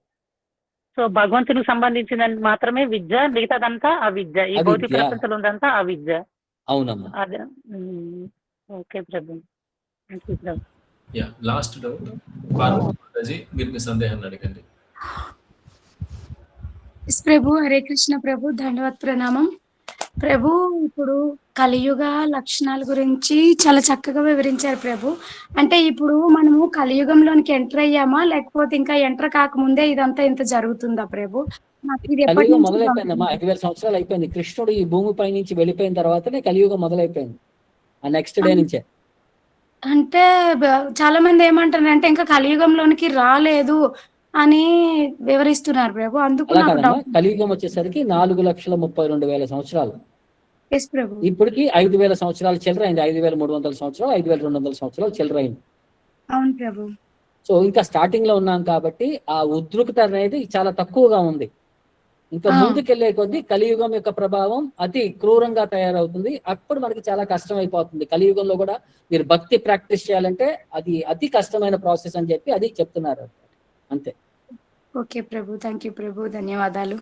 సో భగవంతునికి సంబంధించిన మాత్రమే విద్య, మిగతాదంతా అవిద్య. ఈ భౌతిక ప్రపంచంలో ఉందంతా అవిద్య. అవునమ్మా. అదే. ఓకే ప్రభు. లాస్ట్ డౌట్ పార్వతీ, మీరు మీ సందేహాన్ని అడగండి. ప్రభు హరే కృష్ణ ప్రభు, ధన్యవాద ప్రణామం ప్రభు. ఇప్పుడు కలియుగ లక్షణాల గురించి చాలా చక్కగా వివరించారు ప్రభు. అంటే ఇప్పుడు మనము కలియుగంలోనికి ఎంటర్ అయ్యామా, లేకపోతే ఇంకా ఎంటర్ కాకముందే ఇదంతా ఇంత జరుగుతుందా ప్రభు? కలియుగం మొదలైపోయిందమ్మా. 5000 సంవత్సరాలు అయిపోయింది. కృష్ణుడు ఈ భూమిపై నుంచి వెళ్ళిపోయిన తర్వాతనే కలియుగం మొదలైపోయింది. ఆ నెక్స్ట్ డే నుంచే. అంటే చాలా మంది ఏమంటారంటే ఇంకా కలియుగంలోనికి రాలేదు అని వివరిస్తున్నారు ప్రభు. అందుకు కలియుగం వచ్చేసరికి 4,32,000 సంవత్సరాలు. ప్రభు ఇప్పటికి 5,000 సంవత్సరాలు చిల్లరైంది. 5,300 సంవత్సరాలు, 5,200 సంవత్సరాలు చిల్లరైంది. అవును ప్రభు. సో ఇంకా స్టార్టింగ్ లో ఉన్నాం కాబట్టి ఆ ఉద్రిక్తత అనేది చాలా తక్కువగా ఉంది. ఇంకా ముందుకెళ్లే కొద్దీ కలియుగం యొక్క ప్రభావం అతి క్రూరంగా తయారవుతుంది. అప్పుడు మనకి చాలా కష్టం అయిపోతుంది. కలియుగంలో కూడా మీరు భక్తి ప్రాక్టీస్ చేయాలంటే అది అతి కష్టమైన ప్రాసెస్ అని చెప్పి అది చెప్తున్నారు. అంతే. ఓకే ప్రభు, థ్యాంక్ యూ ప్రభు, ధన్యవాదాలు.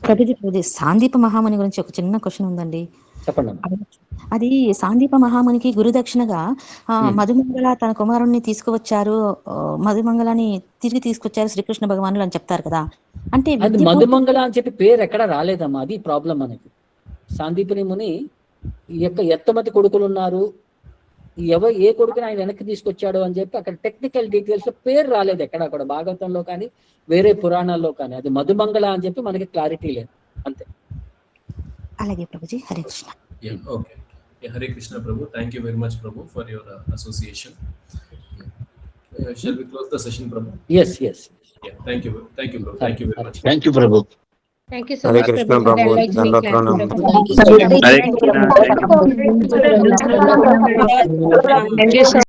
ప్రభుజీ సాందీప మహాముని గురించి ఒక చిన్న క్వశ్చన్ ఉందండి. చెప్పండి. అది సాందీప మహామునికి గురుదక్షిణగా మధుమంగళ తన కుమారుణ్ణి తీసుకువచ్చారు, మధుమంగళని తిరిగి తీసుకొచ్చారు శ్రీకృష్ణ భగవానులు అని చెప్తారు కదా. అంటే మధుమంగళ అని చెప్పి పేరు ఎక్కడ రాలేదమ్మా. అది ప్రాబ్లం మనకి. సాందీపని ముని యొక్క ఎంతమంది కొడుకులు ఉన్నారు, ఏ కొడుకుని ఆయన వెనక్కి తీసుకొచ్చాడు అని చెప్పి అక్కడ టెక్నికల్ డీటెయిల్స్ లో పేరు రాలేదు ఎక్కడ కూడా, భాగవతంలో కానీ వేరే పురాణాల్లో కానీ. అది మధుమంగళ అని చెప్పి మనకి క్లారిటీ లేదు. అంతే. అలాగే Prabhuji, Hare Krishna. Okay, Hare Krishna Prabhu. Thank you very much Prabhu for your association. Shall we close the session, Prabhu? Yes. Yeah, thank you, bro. Thank you very much. Thank you, Prabhu. Thank you so Hare much. Krishna Prabhu. Dandavat pranam. Hare Krishna.